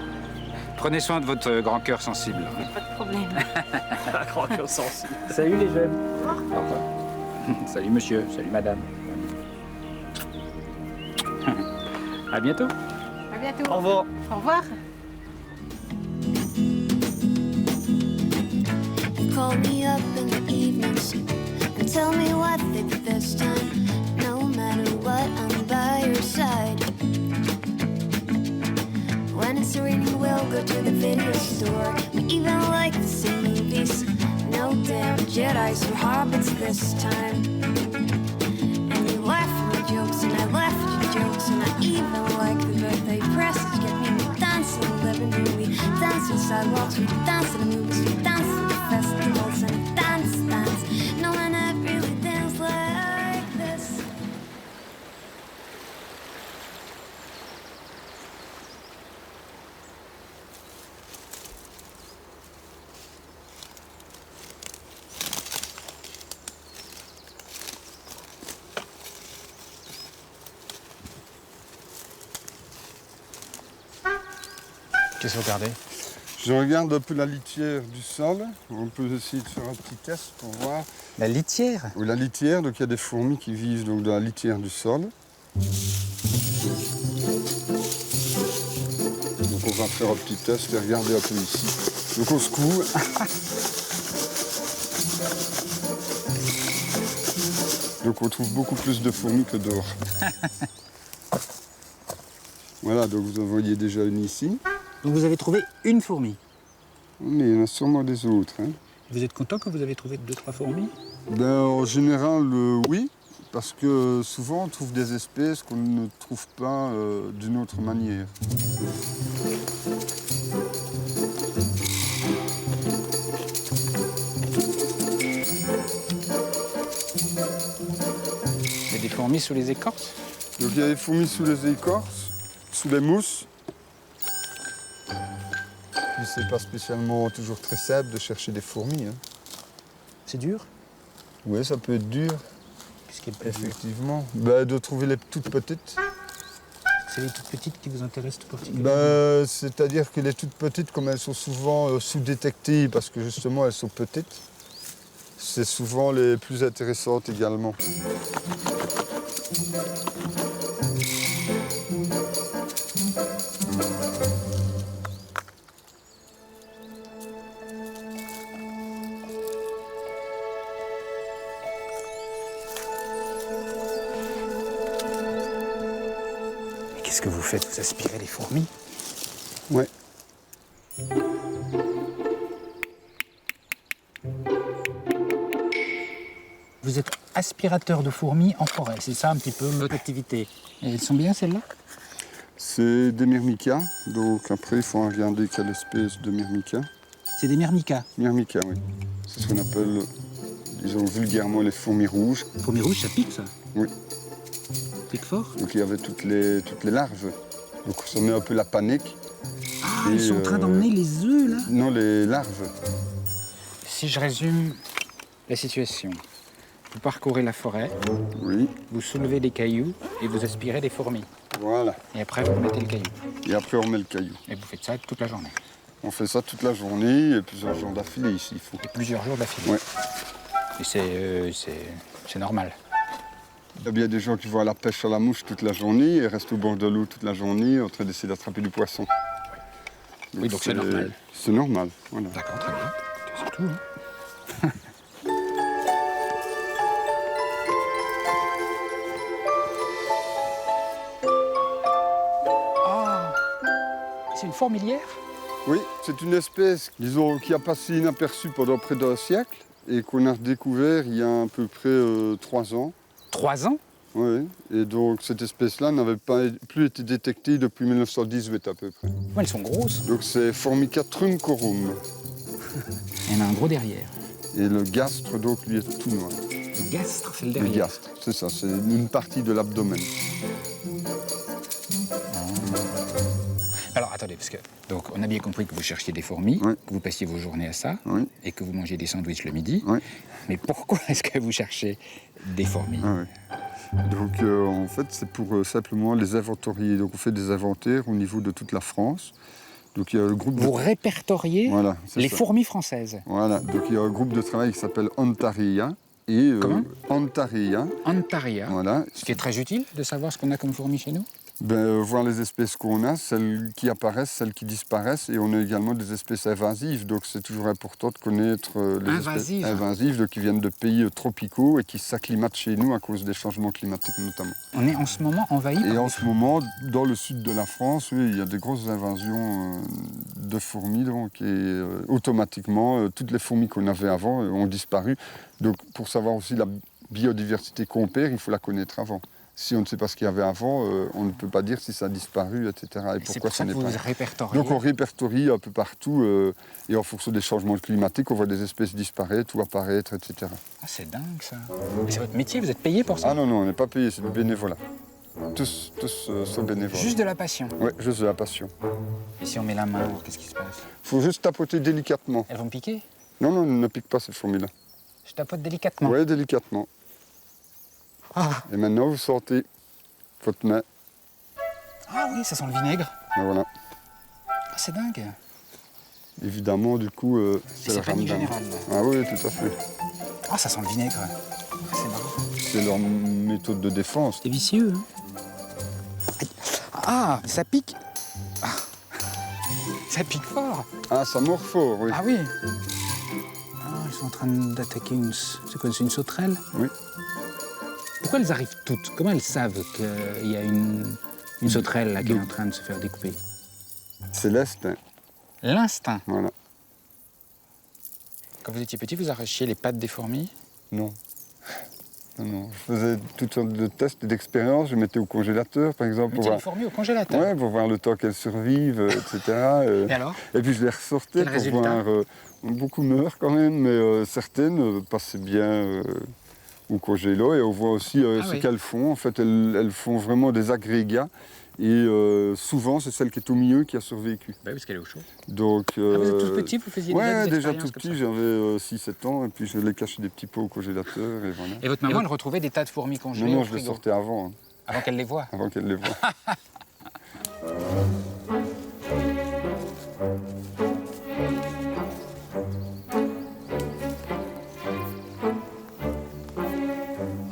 [SPEAKER 4] Prenez soin de votre grand cœur sensible.
[SPEAKER 5] Pas de problème.
[SPEAKER 2] Un grand cœur sensible.
[SPEAKER 4] Salut les jeunes. Au revoir. Salut monsieur, salut madame. À bientôt.
[SPEAKER 5] À bientôt.
[SPEAKER 2] Au revoir.
[SPEAKER 5] Au revoir.
[SPEAKER 1] You call me up in the evenings and tell me what they did this time. No matter what, I'm by your side. When it's raining, we'll go to the video store. We even like the same movies. No damn Jedis or hobbits this time. And you laugh at my jokes and I laugh at your jokes. And I even like the birthday presses. Get me dancing in the living room. We dance on sidewalks, we dance in the movies, we dance at the festivals and dance. No one ever really danced like this.
[SPEAKER 4] Qu'est-ce que vous regardez?
[SPEAKER 6] Je regarde un peu la litière du sol. On peut essayer de faire un petit test pour voir.
[SPEAKER 4] La litière?
[SPEAKER 6] Oui, la litière, donc il y a des fourmis qui vivent donc, dans la litière du sol. Donc on va faire un petit test et regarder un peu ici. Donc on secoue. Donc on trouve beaucoup plus de fourmis que d'or. Voilà, donc vous en voyez déjà une ici.
[SPEAKER 4] Donc vous avez trouvé une fourmi.
[SPEAKER 6] Mais il y en a sûrement des autres. Hein.
[SPEAKER 4] Vous êtes content que vous avez trouvé 2-3 fourmis?
[SPEAKER 6] Ben, en général, oui, parce que souvent on trouve des espèces qu'on ne trouve pas d'une autre manière.
[SPEAKER 4] Il y a des fourmis sous les écorces?
[SPEAKER 6] Donc il y a des fourmis sous les écorces, sous les mousses. Puis c'est pas spécialement toujours très simple de chercher des fourmis. Hein.
[SPEAKER 4] C'est dur?
[SPEAKER 6] Oui, ça peut être dur,
[SPEAKER 4] Qu'est-ce qui est le plus dur?
[SPEAKER 6] effectivement. Ben, de trouver les toutes petites.
[SPEAKER 4] C'est les toutes petites qui vous intéressent tout particulièrement?
[SPEAKER 6] Ben, c'est-à-dire que les toutes petites, comme elles sont souvent sous-détectées parce que justement elles sont petites, c'est souvent les plus intéressantes également.
[SPEAKER 4] Qu'est-ce que vous faites? Vous aspirez les fourmis?
[SPEAKER 6] Ouais.
[SPEAKER 4] Vous êtes aspirateur de fourmis en forêt, c'est ça un petit peu votre activité. Et elles sont bien celles-là?
[SPEAKER 6] C'est des myrmicas, donc après il faut regarder quelle espèce de myrmica.
[SPEAKER 4] C'est des myrmicas.
[SPEAKER 6] Myrmica, oui. C'est ce qu'on appelle, disons vulgairement, les fourmis rouges.
[SPEAKER 4] Fourmis rouges, ça pique ça?
[SPEAKER 6] Oui.
[SPEAKER 4] Pique fort?
[SPEAKER 6] Donc il y avait toutes les larves. Donc ça met un peu la panique.
[SPEAKER 4] Ah,
[SPEAKER 6] Et,
[SPEAKER 4] ils sont en train d'emmener les œufs là?
[SPEAKER 6] Non, les larves.
[SPEAKER 4] Si je résume la situation, vous parcourez la forêt,
[SPEAKER 6] Oui,
[SPEAKER 4] vous soulevez des cailloux et vous aspirez des fourmis.
[SPEAKER 6] voilà.
[SPEAKER 4] Et après vous remettez le caillou.
[SPEAKER 6] Et après on met le caillou.
[SPEAKER 4] Et vous faites ça toute la journée.
[SPEAKER 6] On fait ça toute la journée et plusieurs jours d'affilée ici, il faut.
[SPEAKER 4] Et plusieurs jours d'affilée.
[SPEAKER 6] Ouais.
[SPEAKER 4] Et c'est normal.
[SPEAKER 6] Il y a bien des gens qui vont à la pêche à la mouche toute la journée et restent au bord de l'eau toute la journée en train d'essayer d'attraper du poisson.
[SPEAKER 4] Oui, donc c'est normal.
[SPEAKER 6] C'est normal, voilà.
[SPEAKER 4] D'accord, très bien. C'est tout. Hein. Ah, c'est une fourmilière?
[SPEAKER 6] Oui, c'est une espèce, disons, qui a passé inaperçue pendant près d'un siècle et qu'on a redécouvert il y a à peu près 3 ans.
[SPEAKER 4] 3 ans?
[SPEAKER 6] Oui, et donc cette espèce-là n'avait plus été détectée depuis 1918 à peu près.
[SPEAKER 4] Ouais, elles sont grosses.
[SPEAKER 6] Donc c'est Formica truncorum.
[SPEAKER 4] Il y en a un gros derrière.
[SPEAKER 6] Et le gastre, donc, lui, est tout noir.
[SPEAKER 4] Le gastre, c'est le
[SPEAKER 6] Le
[SPEAKER 4] derrière.
[SPEAKER 6] gastre, c'est ça, c'est une partie de l'abdomen.
[SPEAKER 4] Alors attendez, parce que donc on a bien compris que vous cherchiez des fourmis,
[SPEAKER 6] Oui.
[SPEAKER 4] que vous passiez vos journées à ça,
[SPEAKER 6] Oui.
[SPEAKER 4] et que vous mangez des sandwichs le midi.
[SPEAKER 6] Oui.
[SPEAKER 4] Mais pourquoi est-ce que vous cherchez des fourmis?
[SPEAKER 6] Ah oui. Donc en fait, c'est pour simplement les inventorier. Donc on fait des inventaires au niveau de toute la France. Donc il y a le groupe
[SPEAKER 4] Vous répertoriez
[SPEAKER 6] Voilà, c'est
[SPEAKER 4] les
[SPEAKER 6] ça.
[SPEAKER 4] fourmis françaises.
[SPEAKER 6] Voilà, donc il y a un groupe de travail qui s'appelle Antaria. Et
[SPEAKER 4] Comment
[SPEAKER 6] Antaria,
[SPEAKER 4] Antaria.
[SPEAKER 6] voilà.
[SPEAKER 4] Ce qui est très utile de savoir ce qu'on a comme fourmis chez nous.
[SPEAKER 6] Voir les espèces qu'on a, celles qui apparaissent, celles qui disparaissent, et on a également des espèces invasives, donc c'est toujours important de connaître les
[SPEAKER 4] Invasives.
[SPEAKER 6] espèces invasives donc, qui viennent de pays tropicaux et qui s'acclimatent chez nous à cause des changements climatiques notamment.
[SPEAKER 4] On est en ce moment envahi
[SPEAKER 6] Et
[SPEAKER 4] par
[SPEAKER 6] en
[SPEAKER 4] des
[SPEAKER 6] ce moment, dans le sud de la France, oui, il y a des grosses invasions de fourmis, donc, et automatiquement, toutes les fourmis qu'on avait avant ont disparu. Donc pour savoir aussi la biodiversité qu'on perd, il faut la connaître avant. Si on ne sait pas ce qu'il y avait avant, on ne peut pas dire si ça a disparu, etc. Et
[SPEAKER 4] C'est
[SPEAKER 6] pourquoi
[SPEAKER 4] pour ça que
[SPEAKER 6] n'est
[SPEAKER 4] vous
[SPEAKER 6] pas.
[SPEAKER 4] répertoriez.
[SPEAKER 6] Donc on répertorie un peu partout, et en fonction des changements climatiques, on voit des espèces disparaître ou apparaître, etc.
[SPEAKER 4] Ah, c'est dingue ça. Mais c'est votre métier, vous êtes payé pour ça?
[SPEAKER 6] Ah non, non, on n'est pas payé, c'est du bénévolat. Tous sont bénévoles.
[SPEAKER 4] Juste de la passion.
[SPEAKER 6] Oui, juste de la passion.
[SPEAKER 4] Et si on met la main, qu'est-ce qui se passe?
[SPEAKER 6] Il faut juste tapoter délicatement.
[SPEAKER 4] Elles vont me piquer?
[SPEAKER 6] Non, non, ne pique pas ces fourmis-là.
[SPEAKER 4] Je tapote délicatement.
[SPEAKER 6] Oui, délicatement.
[SPEAKER 4] Ah.
[SPEAKER 6] Et maintenant, vous sortez votre main.
[SPEAKER 4] Ah oui, ça sent le vinaigre.
[SPEAKER 6] Et voilà.
[SPEAKER 4] Ah, c'est dingue.
[SPEAKER 6] Évidemment, du coup,
[SPEAKER 4] Et
[SPEAKER 6] c'est le
[SPEAKER 4] c'est panique
[SPEAKER 6] ramadan.
[SPEAKER 4] générale. Là.
[SPEAKER 6] Ah oui, tout à fait.
[SPEAKER 4] Ah, ça sent le vinaigre. Ah, c'est marrant.
[SPEAKER 6] C'est leur méthode de défense.
[SPEAKER 4] C'est vicieux, hein? Ah, ça pique. Ah. Ça pique fort.
[SPEAKER 6] Ah, ça mord fort, oui.
[SPEAKER 4] Ah oui. Ah, ils sont en train d'attaquer une... C'est quoi, c'est une sauterelle?
[SPEAKER 6] Oui.
[SPEAKER 4] Pourquoi elles arrivent toutes? Comment elles savent qu'il y a une sauterelle là qui est en train de se faire découper?
[SPEAKER 6] C'est l'instinct,
[SPEAKER 4] L'instinct.
[SPEAKER 6] voilà.
[SPEAKER 4] Quand vous étiez petit, vous arrachiez les pattes des fourmis?
[SPEAKER 6] Non. Non, non. Je faisais toutes sortes de tests et d'expériences. Je mettais au congélateur, par exemple,
[SPEAKER 4] Vous
[SPEAKER 6] pour
[SPEAKER 4] mettiez les
[SPEAKER 6] voir,
[SPEAKER 4] fourmis au congélateur?
[SPEAKER 6] ouais, pour voir le temps qu'elles survivent, etc.
[SPEAKER 4] Et alors?
[SPEAKER 6] Et puis je les ressortais
[SPEAKER 4] Quel
[SPEAKER 6] pour
[SPEAKER 4] résultat?
[SPEAKER 6] voir. Beaucoup meurent quand même, mais certaines passaient bien au congélo. Et on voit aussi
[SPEAKER 4] Ah
[SPEAKER 6] ce
[SPEAKER 4] oui.
[SPEAKER 6] qu'elles font. En fait, elles font vraiment des agrégats. Et souvent, c'est celle qui est au milieu qui a survécu.
[SPEAKER 4] Bah oui, parce qu'elle est au chaud.
[SPEAKER 6] Donc,
[SPEAKER 4] Ah, vous êtes tous petits, vous faisiez
[SPEAKER 6] ouais,
[SPEAKER 4] des
[SPEAKER 6] déjà
[SPEAKER 4] expériences
[SPEAKER 6] tout
[SPEAKER 4] comme
[SPEAKER 6] petit,
[SPEAKER 4] ça.
[SPEAKER 6] j'avais 6-7 ans. Et puis je les cachais des petits pots au congélateur. Et voilà.
[SPEAKER 4] Et votre maman, elle retrouvait des tas de fourmis congelées
[SPEAKER 6] Non, non,
[SPEAKER 4] au
[SPEAKER 6] je les
[SPEAKER 4] frigo
[SPEAKER 6] sortais avant, hein,
[SPEAKER 4] avant qu'elle les voie.
[SPEAKER 6] avant qu'elles les voient.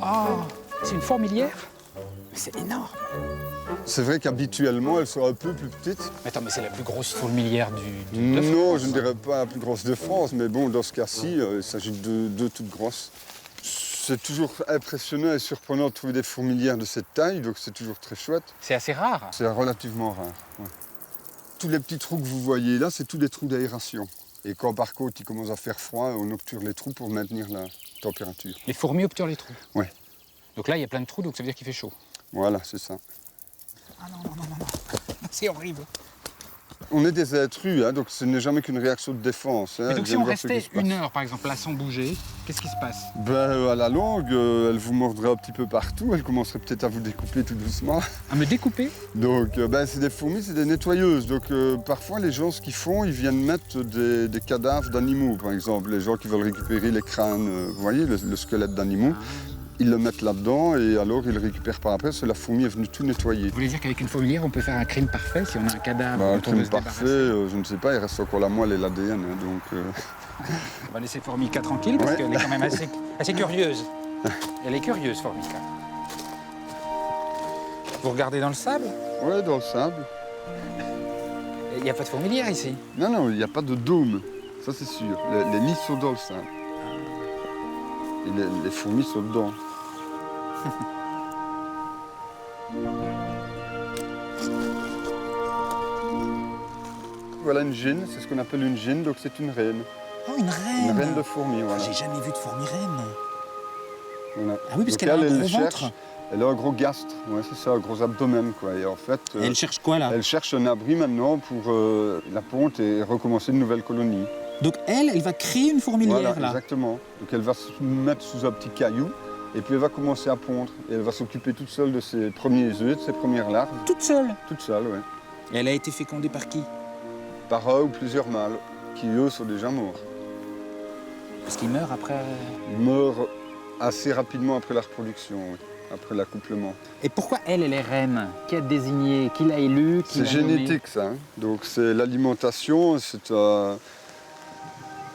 [SPEAKER 4] Oh, c'est une fourmilière? Mais c'est énorme.
[SPEAKER 6] C'est vrai qu'habituellement, elles sont un peu plus petites.
[SPEAKER 4] Mais attends, mais c'est la plus grosse fourmilière de
[SPEAKER 6] Non,
[SPEAKER 4] France.
[SPEAKER 6] je ne dirais pas la plus grosse de France, mais bon, dans ce cas-ci, il s'agit de deux toutes grosses. C'est toujours impressionnant et surprenant de trouver des fourmilières de cette taille, donc c'est toujours très chouette.
[SPEAKER 4] C'est assez rare.
[SPEAKER 6] C'est relativement rare. Ouais. tous les petits trous que vous voyez là, c'est tous des trous d'aération. Et quand par contre il commence à faire froid, on obture les trous pour maintenir la température.
[SPEAKER 4] Les fourmis obturent les trous.
[SPEAKER 6] Ouais.
[SPEAKER 4] Donc là, il y a plein de trous, donc ça veut dire qu'il fait chaud.
[SPEAKER 6] Voilà, c'est ça.
[SPEAKER 4] Ah non. C'est horrible.
[SPEAKER 6] On est des intrus, hein, donc ce n'est jamais qu'une réaction de défense. Hein.
[SPEAKER 4] Et donc
[SPEAKER 6] Ils
[SPEAKER 4] si on
[SPEAKER 6] viennent voir ce qui
[SPEAKER 4] restait
[SPEAKER 6] se passe.
[SPEAKER 4] 1 heure, par exemple, là, sans bouger, qu'est-ce qui se passe?
[SPEAKER 6] Ben, à la longue, elle vous mordrait un petit peu partout, elle commencerait peut-être à vous découper tout doucement.
[SPEAKER 4] À me découper?
[SPEAKER 6] Donc, ben, c'est des fourmis, c'est des nettoyeuses. Donc, parfois, les gens, ce qu'ils font, ils viennent mettre des cadavres d'animaux, par exemple. Les gens qui veulent récupérer les crânes, vous voyez, le squelette d'animaux, ils le mettent là-dedans et alors ils le récupèrent par après, parce que la fourmi est venue tout nettoyer.
[SPEAKER 4] Vous voulez dire qu'avec une fourmilière, on peut faire un crime parfait si on a un cadavre
[SPEAKER 6] Ben, un
[SPEAKER 4] dont on veut
[SPEAKER 6] crime
[SPEAKER 4] se
[SPEAKER 6] parfait,
[SPEAKER 4] débarrasser?
[SPEAKER 6] je ne sais pas, il reste encore la moelle et l'ADN, hein, donc...
[SPEAKER 4] On va laisser Formica tranquille parce
[SPEAKER 6] Ouais.
[SPEAKER 4] qu'elle est quand même assez curieuse. Elle est curieuse, Formica. Vous regardez dans le sable?
[SPEAKER 6] Ouais, dans le sable.
[SPEAKER 4] Il n'y a pas de fourmilière ici.
[SPEAKER 6] Non, il n'y a pas de dôme, ça c'est sûr. Les nids sont dans le sable. Et les fourmis sont dedans. Voilà une gêne, c'est ce qu'on appelle une gêne, donc c'est une reine.
[SPEAKER 4] Oh, une reine!
[SPEAKER 6] Une reine de fourmis, voilà.
[SPEAKER 4] J'ai jamais vu de fourmi reine.
[SPEAKER 6] Voilà.
[SPEAKER 4] Ah oui, parce
[SPEAKER 6] Donc
[SPEAKER 4] qu'elle a un
[SPEAKER 6] elle
[SPEAKER 4] gros
[SPEAKER 6] cherche,
[SPEAKER 4] ventre.
[SPEAKER 6] elle a un gros gastre, ouais, c'est ça, un gros abdomen, quoi. Et en fait,
[SPEAKER 4] Et elle cherche quoi là?
[SPEAKER 6] elle cherche un abri maintenant pour la ponte et recommencer une nouvelle colonie.
[SPEAKER 4] Donc elle va créer une fourmilière
[SPEAKER 6] Voilà,
[SPEAKER 4] là.
[SPEAKER 6] exactement. Donc elle va se mettre sous un petit caillou et puis elle va commencer à pondre. Et elle va s'occuper toute seule de ses premiers œufs, de ses premières larves.
[SPEAKER 4] Toute seule.
[SPEAKER 6] Toute seule, oui.
[SPEAKER 4] Et elle a été fécondée par qui?
[SPEAKER 6] Par un ou plusieurs mâles qui, eux, sont déjà morts.
[SPEAKER 4] Parce qu'il meurt après.
[SPEAKER 6] Ils meurent assez rapidement après la reproduction, oui, après l'accouplement.
[SPEAKER 4] Et pourquoi elle est reine? Qui a désigné? Qui l'a élu? Qui
[SPEAKER 6] C'est
[SPEAKER 4] l'a nommé?
[SPEAKER 6] génétique, ça. Hein. Donc c'est l'alimentation,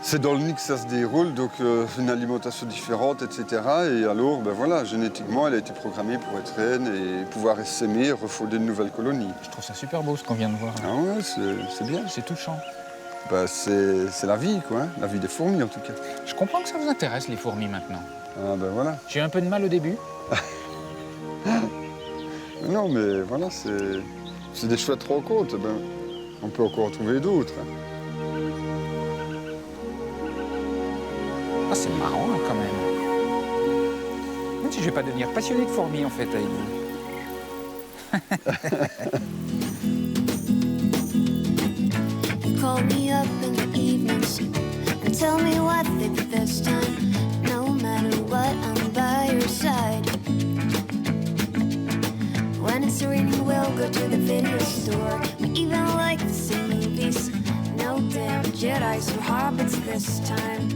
[SPEAKER 6] c'est dans le nid que ça se déroule, donc une alimentation différente, etc. Et alors, ben voilà, génétiquement, elle a été programmée pour être reine et pouvoir s'aimer, refonder une nouvelle colonie.
[SPEAKER 4] Je trouve ça super beau ce qu'on vient de voir.
[SPEAKER 6] Ah ouais, c'est bien.
[SPEAKER 4] C'est touchant.
[SPEAKER 6] Ben, c'est la vie, quoi. Hein. La vie des fourmis, en tout cas.
[SPEAKER 4] Je comprends que ça vous intéresse les fourmis maintenant.
[SPEAKER 6] Ah ben voilà.
[SPEAKER 4] J'ai eu un peu de mal au début.
[SPEAKER 6] Non, mais voilà, c'est des chouettes rencontres. Ben, on peut encore en trouver d'autres. Hein.
[SPEAKER 4] Ah, c'est marrant hein, quand même. Même si je vais pas devenir passionné de fourmis en fait avec vous.
[SPEAKER 1] You call me up in the evenings and tell me what they did this time. No matter what, I'm by your side. When it's raining, we'll go to the video store. We even like the same movies. No damn Jedi's or hobbits this time.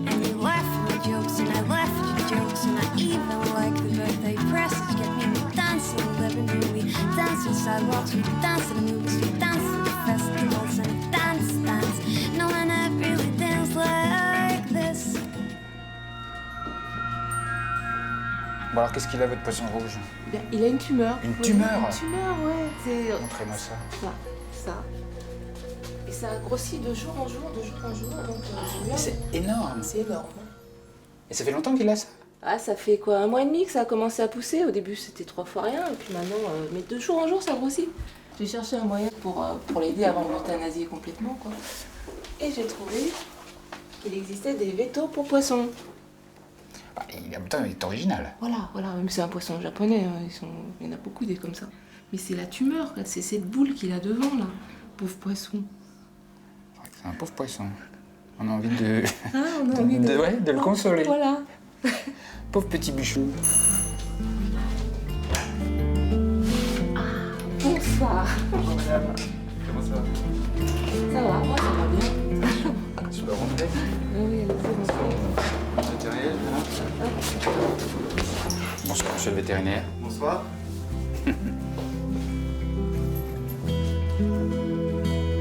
[SPEAKER 1] And you laugh at my jokes and I laugh at your jokes. And I even like the birthday presents. Get me to dance in the living room. We dance on sidewalks, we dance in the movies, we dance at the festivals and dance. No one ever really danced like this.
[SPEAKER 4] Bon alors qu'est-ce qu'il a votre poisson rouge?
[SPEAKER 9] Bien, il a une tumeur.
[SPEAKER 4] Une
[SPEAKER 9] Oui,
[SPEAKER 4] tumeur?
[SPEAKER 9] Une tumeur, ouais. C'est
[SPEAKER 4] Montrez-moi ça.
[SPEAKER 9] ça. Et ça grossit de jour en jour, donc j'ai eu
[SPEAKER 4] C'est énorme.
[SPEAKER 9] C'est énorme.
[SPEAKER 4] Et ça fait longtemps qu'il a ça?
[SPEAKER 9] Ah, ça fait quoi, 1 mois et demi que ça a commencé à pousser. Au début, c'était 3 fois rien, et puis maintenant, mais de jour en jour, ça grossit. J'ai cherché un moyen pour l'aider avant de l'euthanasier complètement, quoi. Et j'ai trouvé qu'il existait des vétos pour poissons.
[SPEAKER 4] Ah, en même temps, il est original.
[SPEAKER 9] Voilà, même c'est un poisson japonais, hein, il y en a beaucoup des comme ça. Mais c'est la tumeur, là, c'est cette boule qu'il a devant, là. Pauvre poisson.
[SPEAKER 4] C'est un pauvre poisson. On a envie de...
[SPEAKER 9] Ah, on a envie de...
[SPEAKER 4] ouais, de le consoler.
[SPEAKER 9] Voilà.
[SPEAKER 4] Pauvre petit bûchou.
[SPEAKER 9] Bonsoir.
[SPEAKER 4] Bonjour madame. Comment ça va?
[SPEAKER 9] Ça va, moi ça va bien.
[SPEAKER 4] Je peux rentrer?
[SPEAKER 9] Oui, c'est bon.
[SPEAKER 4] Vétérinaire, bonsoir, monsieur le vétérinaire.
[SPEAKER 10] Bonsoir.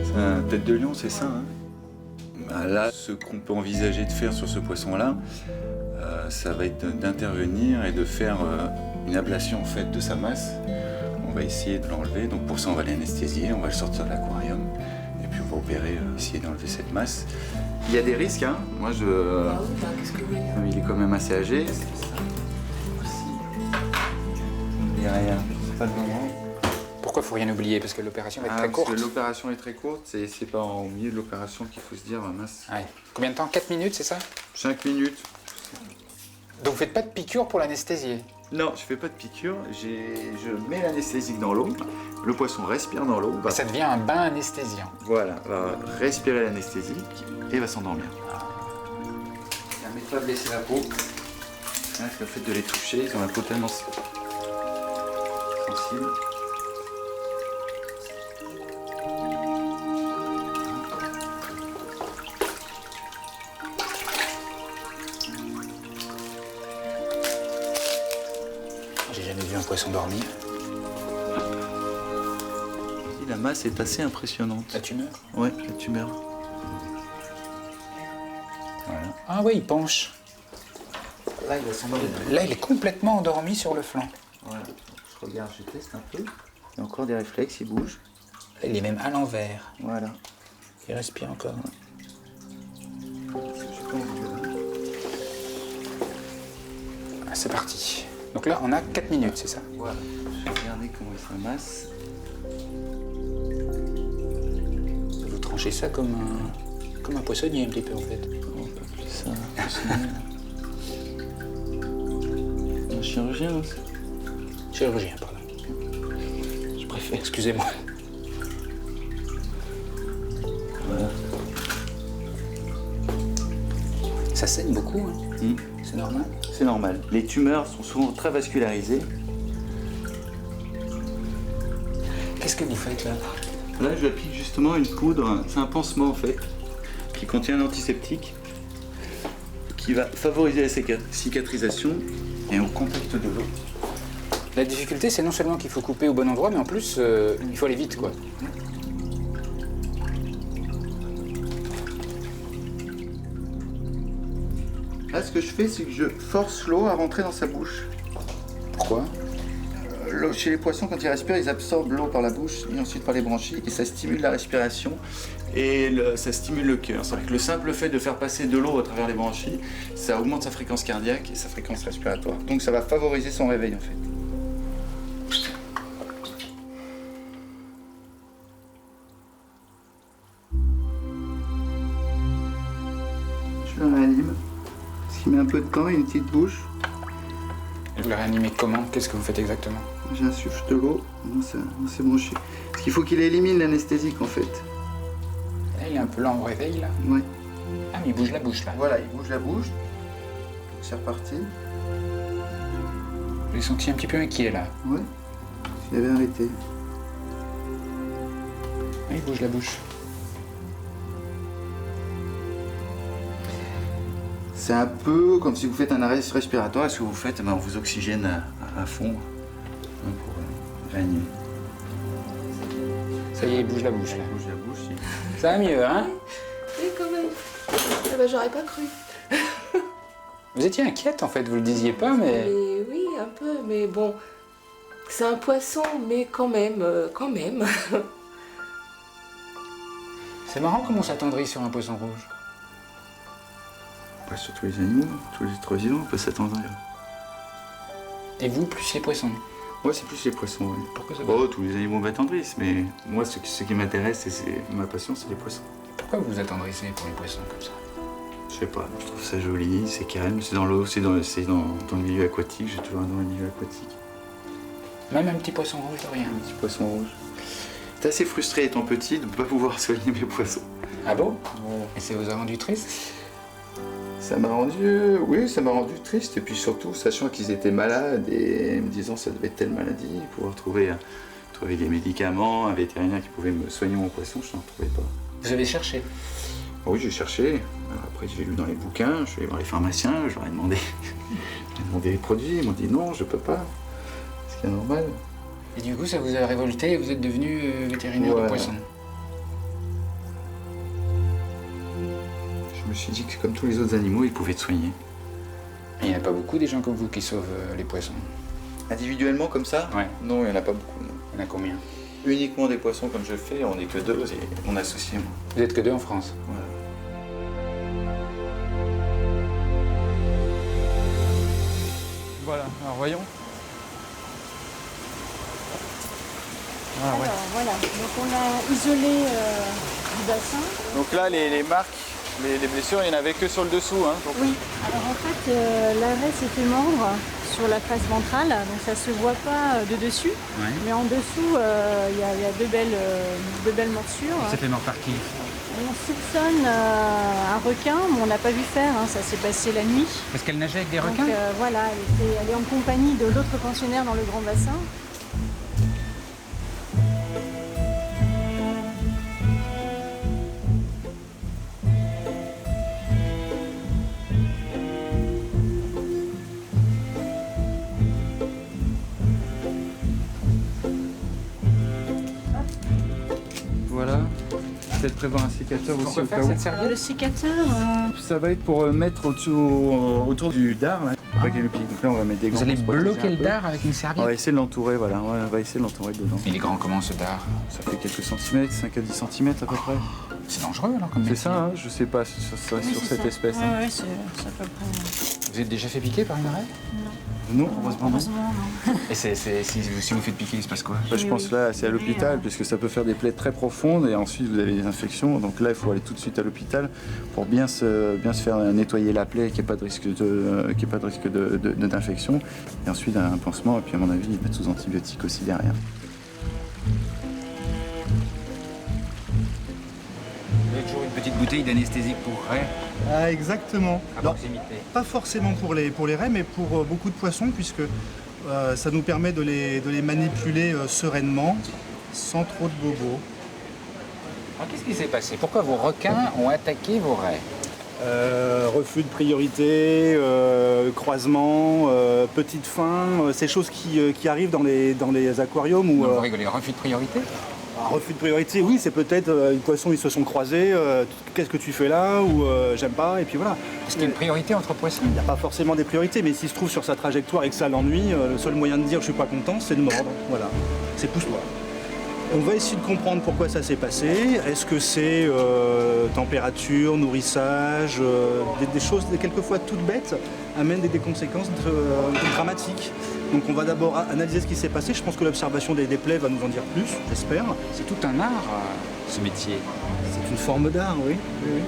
[SPEAKER 10] C'est un tête de lion, c'est ça, hein? Bah là, ce qu'on peut envisager de faire sur ce poisson-là, ça va être d'intervenir et de faire une ablation en fait de sa masse. On va essayer de l'enlever, donc pour ça on va l'anesthésier, on va le sortir de l'aquarium et puis on va opérer, essayer d'enlever cette masse. Il y a des risques, hein. Moi je...
[SPEAKER 9] Ah oui, bah, qu'est-ce que vous voulez?
[SPEAKER 10] Il est quand même assez âgé. Il n'y a rien, c'est pas le moment.
[SPEAKER 4] Pourquoi faut rien oublier parce que l'opération va être
[SPEAKER 10] Ah,
[SPEAKER 4] très
[SPEAKER 10] parce
[SPEAKER 4] courte.
[SPEAKER 10] que l'opération est très courte, c'est pas au milieu de l'opération qu'il faut se dire, mince.
[SPEAKER 4] Ouais. Combien de temps? 4 minutes, c'est ça?
[SPEAKER 10] 5 minutes.
[SPEAKER 4] Donc vous faites pas de piqûre pour l'anesthésier?
[SPEAKER 10] Non, je fais pas de piqûre, je mets l'anesthésique dans l'eau, le poisson respire dans l'eau,
[SPEAKER 4] Ça devient un bain anesthésiant.
[SPEAKER 10] voilà, va respirer l'anesthésique et va s'endormir. Permet pas de laisser la peau. Parce que le fait de les toucher, ils ont la peau tellement sensible.
[SPEAKER 4] J'ai jamais vu un poisson dormir.
[SPEAKER 10] La masse est assez impressionnante.
[SPEAKER 4] La tumeur?
[SPEAKER 10] Ouais, la tumeur.
[SPEAKER 4] Voilà. Ah oui, il penche.
[SPEAKER 10] Là, il va s'endormir.
[SPEAKER 4] Là, il est complètement endormi sur le flanc.
[SPEAKER 10] Voilà. Je regarde, je teste un peu. Il y a encore des réflexes, il bouge.
[SPEAKER 4] Là, il est même à l'envers.
[SPEAKER 10] Voilà.
[SPEAKER 4] Il respire encore. Ah, c'est parti. Donc là, on a 4 minutes, c'est ça?
[SPEAKER 10] Voilà. Je vais regarder comment il s'amasse.
[SPEAKER 4] Vous tranchez ça comme un poissonnier un petit peu en fait.
[SPEAKER 10] On peut appeler ça un poissonnier. Un chirurgien aussi.
[SPEAKER 4] Chirurgien, pardon.
[SPEAKER 10] Je préfère.
[SPEAKER 4] Excusez-moi.
[SPEAKER 10] Voilà.
[SPEAKER 4] Ça saigne beaucoup, hein. C'est normal?
[SPEAKER 10] C'est normal. Les tumeurs sont souvent très vascularisées.
[SPEAKER 4] Qu'est-ce que vous faites là?
[SPEAKER 10] Là, je lui applique justement une poudre, c'est un pansement en fait, qui contient un antiseptique, qui va favoriser la cicatrisation et on compacte de l'eau.
[SPEAKER 4] La difficulté, c'est non seulement qu'il faut couper au bon endroit, mais en plus, il faut aller vite, quoi.
[SPEAKER 10] Là, ce que je fais, c'est que je force l'eau à rentrer dans sa bouche.
[SPEAKER 4] Pourquoi?
[SPEAKER 10] Chez les poissons, quand ils respirent, ils absorbent l'eau par la bouche et ensuite par les branchies et ça stimule la respiration et ça stimule le cœur. C'est vrai que le simple fait de faire passer de l'eau à travers les branchies, ça augmente sa fréquence cardiaque et sa fréquence respiratoire. Donc ça va favoriser son réveil en fait. Je le réanime. Ce qui met un peu de temps et une petite bouche.
[SPEAKER 4] Et vous le réanimez comment? Qu'est-ce que vous faites exactement?
[SPEAKER 10] J'insuffle de l'eau dans ses branchies. Parce qu'il faut qu'il élimine l'anesthésique en fait.
[SPEAKER 4] Là, il est un peu lent au réveil, là.
[SPEAKER 10] Ouais.
[SPEAKER 4] Ah, mais il bouge la bouche, là.
[SPEAKER 10] Voilà, il bouge la bouche. C'est reparti.
[SPEAKER 4] Je l'ai senti un petit peu inquiet, là.
[SPEAKER 10] Ouais. Il avait arrêté.
[SPEAKER 4] Ah, il bouge la bouche.
[SPEAKER 10] C'est un peu comme si vous faites un arrêt respiratoire. Et ce que vous faites, on vous oxygène à fond pour réanimer.
[SPEAKER 4] Ça y est, il bouge la bouche, là.
[SPEAKER 10] Il bouge la bouche.
[SPEAKER 4] Ça va mieux, hein?
[SPEAKER 9] Oui, quand même. Ah bah, j'aurais pas cru.
[SPEAKER 4] Vous étiez inquiète, en fait, vous le disiez pas, mais...
[SPEAKER 9] Mais oui, un peu, mais bon. C'est un poisson, mais quand même,
[SPEAKER 4] C'est marrant comment on s'attendrit sur un poisson rouge.
[SPEAKER 10] Ouais, sur tous les animaux, tous les êtres vivants, on peut s'attendrir.
[SPEAKER 4] Et vous, plus les poissons?
[SPEAKER 10] Moi, c'est plus les poissons, oui.
[SPEAKER 4] Pourquoi ça?
[SPEAKER 10] Oh, tous les animaux m'attendrissent, mais moi, ce qui m'intéresse, et c'est ma passion, c'est les poissons.
[SPEAKER 4] Pourquoi vous vous attendrissez pour les poissons comme ça?
[SPEAKER 10] Je sais pas, je trouve ça joli, c'est calme, c'est dans l'eau, c'est dans le milieu aquatique, j'ai toujours dans le milieu aquatique.
[SPEAKER 4] Même un petit poisson rouge de rien?
[SPEAKER 10] Un petit poisson rouge. J'étais assez frustré étant petit de ne pas pouvoir soigner mes poissons.
[SPEAKER 4] Ah bon? Et ça vous a rendu triste?
[SPEAKER 10] Ça m'a rendu triste, et puis surtout, sachant qu'ils étaient malades, et me disant ça devait être telle maladie, pouvoir trouver des médicaments, un vétérinaire qui pouvait me soigner mon poisson, je n'en trouvais pas.
[SPEAKER 4] Vous avez cherché?
[SPEAKER 10] Oui, j'ai cherché. Après, j'ai lu dans les bouquins, je suis allé voir les pharmaciens, je leur ai demandé, les produits, ils m'ont dit non, je peux pas. Ce qui est normal.
[SPEAKER 4] Et du coup, ça vous a révolté et vous êtes devenu vétérinaire de poissons?
[SPEAKER 10] Je me suis dit que comme tous les autres animaux, ils pouvaient être soignés.
[SPEAKER 4] Il n'y en a pas beaucoup des gens comme vous qui sauvent les poissons?
[SPEAKER 10] Individuellement comme ça?
[SPEAKER 4] Ouais.
[SPEAKER 10] Non, il n'y en a pas beaucoup. Non.
[SPEAKER 4] Il y en a combien?
[SPEAKER 10] Uniquement des poissons comme je le fais, on n'est que 2 et mon associé.
[SPEAKER 4] Vous êtes que 2 en France?
[SPEAKER 10] Voilà.
[SPEAKER 2] Voilà, alors voyons.
[SPEAKER 4] Ah, ouais.
[SPEAKER 3] Alors voilà, donc on a isolé du bassin.
[SPEAKER 10] Donc là, les marques, les blessures, il n'y en avait que sur le dessous. Hein, donc...
[SPEAKER 3] Oui, alors en fait, l'arrêt s'est fait mordre sur la face ventrale, donc ça se voit pas de dessus.
[SPEAKER 4] Ouais.
[SPEAKER 3] Mais en dessous, il y a deux belles morsures.
[SPEAKER 4] Ça fait mort par qui?
[SPEAKER 3] On soupçonne un requin, mais on n'a pas vu faire, hein, ça s'est passé la nuit.
[SPEAKER 4] Parce qu'elle nageait avec des requins?
[SPEAKER 3] Donc voilà, elle est en compagnie de d'autres pensionnaires dans le grand bassin.
[SPEAKER 10] Voilà. Peut-être prévoir un sécateur aussi
[SPEAKER 4] Pourquoi
[SPEAKER 10] au
[SPEAKER 4] faire
[SPEAKER 10] cas où.
[SPEAKER 4] cette serviette?
[SPEAKER 3] Le sécateur,
[SPEAKER 10] Ça va être pour mettre autour du dard. Là. Pas qu'il y ait le pic. Donc là, on va mettre des
[SPEAKER 4] Vous
[SPEAKER 10] gants
[SPEAKER 4] allez
[SPEAKER 10] pour se protéger
[SPEAKER 4] bloquer
[SPEAKER 10] un
[SPEAKER 4] le
[SPEAKER 10] peu.
[SPEAKER 4] dard avec une
[SPEAKER 10] On
[SPEAKER 4] serviette?
[SPEAKER 10] va essayer de l'entourer, voilà. Ouais, on va essayer de l'entourer dedans.
[SPEAKER 4] Il est grand comment ce dard?
[SPEAKER 10] Ça fait quelques centimètres, 5 à 10 centimètres à peu près.
[SPEAKER 4] C'est dangereux alors comme
[SPEAKER 10] C'est
[SPEAKER 4] métier.
[SPEAKER 10] ça, hein, je sais pas sur cette espèce.
[SPEAKER 3] Ouais,
[SPEAKER 10] Hein.
[SPEAKER 3] ouais, c'est à peu près.
[SPEAKER 4] Vous êtes déjà fait piquer par une raie?
[SPEAKER 10] Non, heureusement non.
[SPEAKER 3] Heureusement, non.
[SPEAKER 4] Et si vous faites piquer, il se passe quoi?
[SPEAKER 10] Bah, je pense là, c'est à l'hôpital, puisque ça peut faire des plaies très profondes et ensuite vous avez des infections. Donc là, il faut aller tout de suite à l'hôpital pour bien se faire nettoyer la plaie, qu'il n'y ait pas de risque d'infection. Et ensuite un pansement, et puis à mon avis, ils mettent sous antibiotiques aussi derrière.
[SPEAKER 4] Vous avez toujours une petite bouteille d'anesthésique pour raie
[SPEAKER 11] Ah, exactement.
[SPEAKER 4] à
[SPEAKER 11] Alors,
[SPEAKER 4] proximité.
[SPEAKER 11] pas forcément pour les raies, mais pour beaucoup de poissons, puisque ça nous permet de les manipuler sereinement, sans trop de bobos.
[SPEAKER 4] Alors qu'est-ce qui s'est passé? Pourquoi vos requins ont attaqué vos raies?
[SPEAKER 11] Refus de priorité, croisement, petite faim, ces choses qui arrivent dans les aquariums. Où,
[SPEAKER 4] Non, vous rigolez, refus de priorité?
[SPEAKER 11] refus de priorité, oui, c'est peut-être les poissons ils se sont croisés, qu'est-ce que tu fais là, ou j'aime pas, et puis voilà.
[SPEAKER 4] Est-ce qu'il y a une priorité entre poissons?
[SPEAKER 11] Il n'y a pas forcément des priorités, mais s'il se trouve sur sa trajectoire et que ça l'ennuie, le seul moyen de dire je suis pas content, c'est de mordre. Voilà, c'est pousse-toi. On va essayer de comprendre pourquoi ça s'est passé. Est-ce que c'est température, nourrissage, des choses quelquefois toutes bêtes amènent des conséquences dramatiques. Donc on va d'abord analyser ce qui s'est passé. Je pense que l'observation des plaies va nous en dire plus, j'espère.
[SPEAKER 4] C'est tout un art, ce métier.
[SPEAKER 11] C'est une forme d'art, oui. Oui, oui.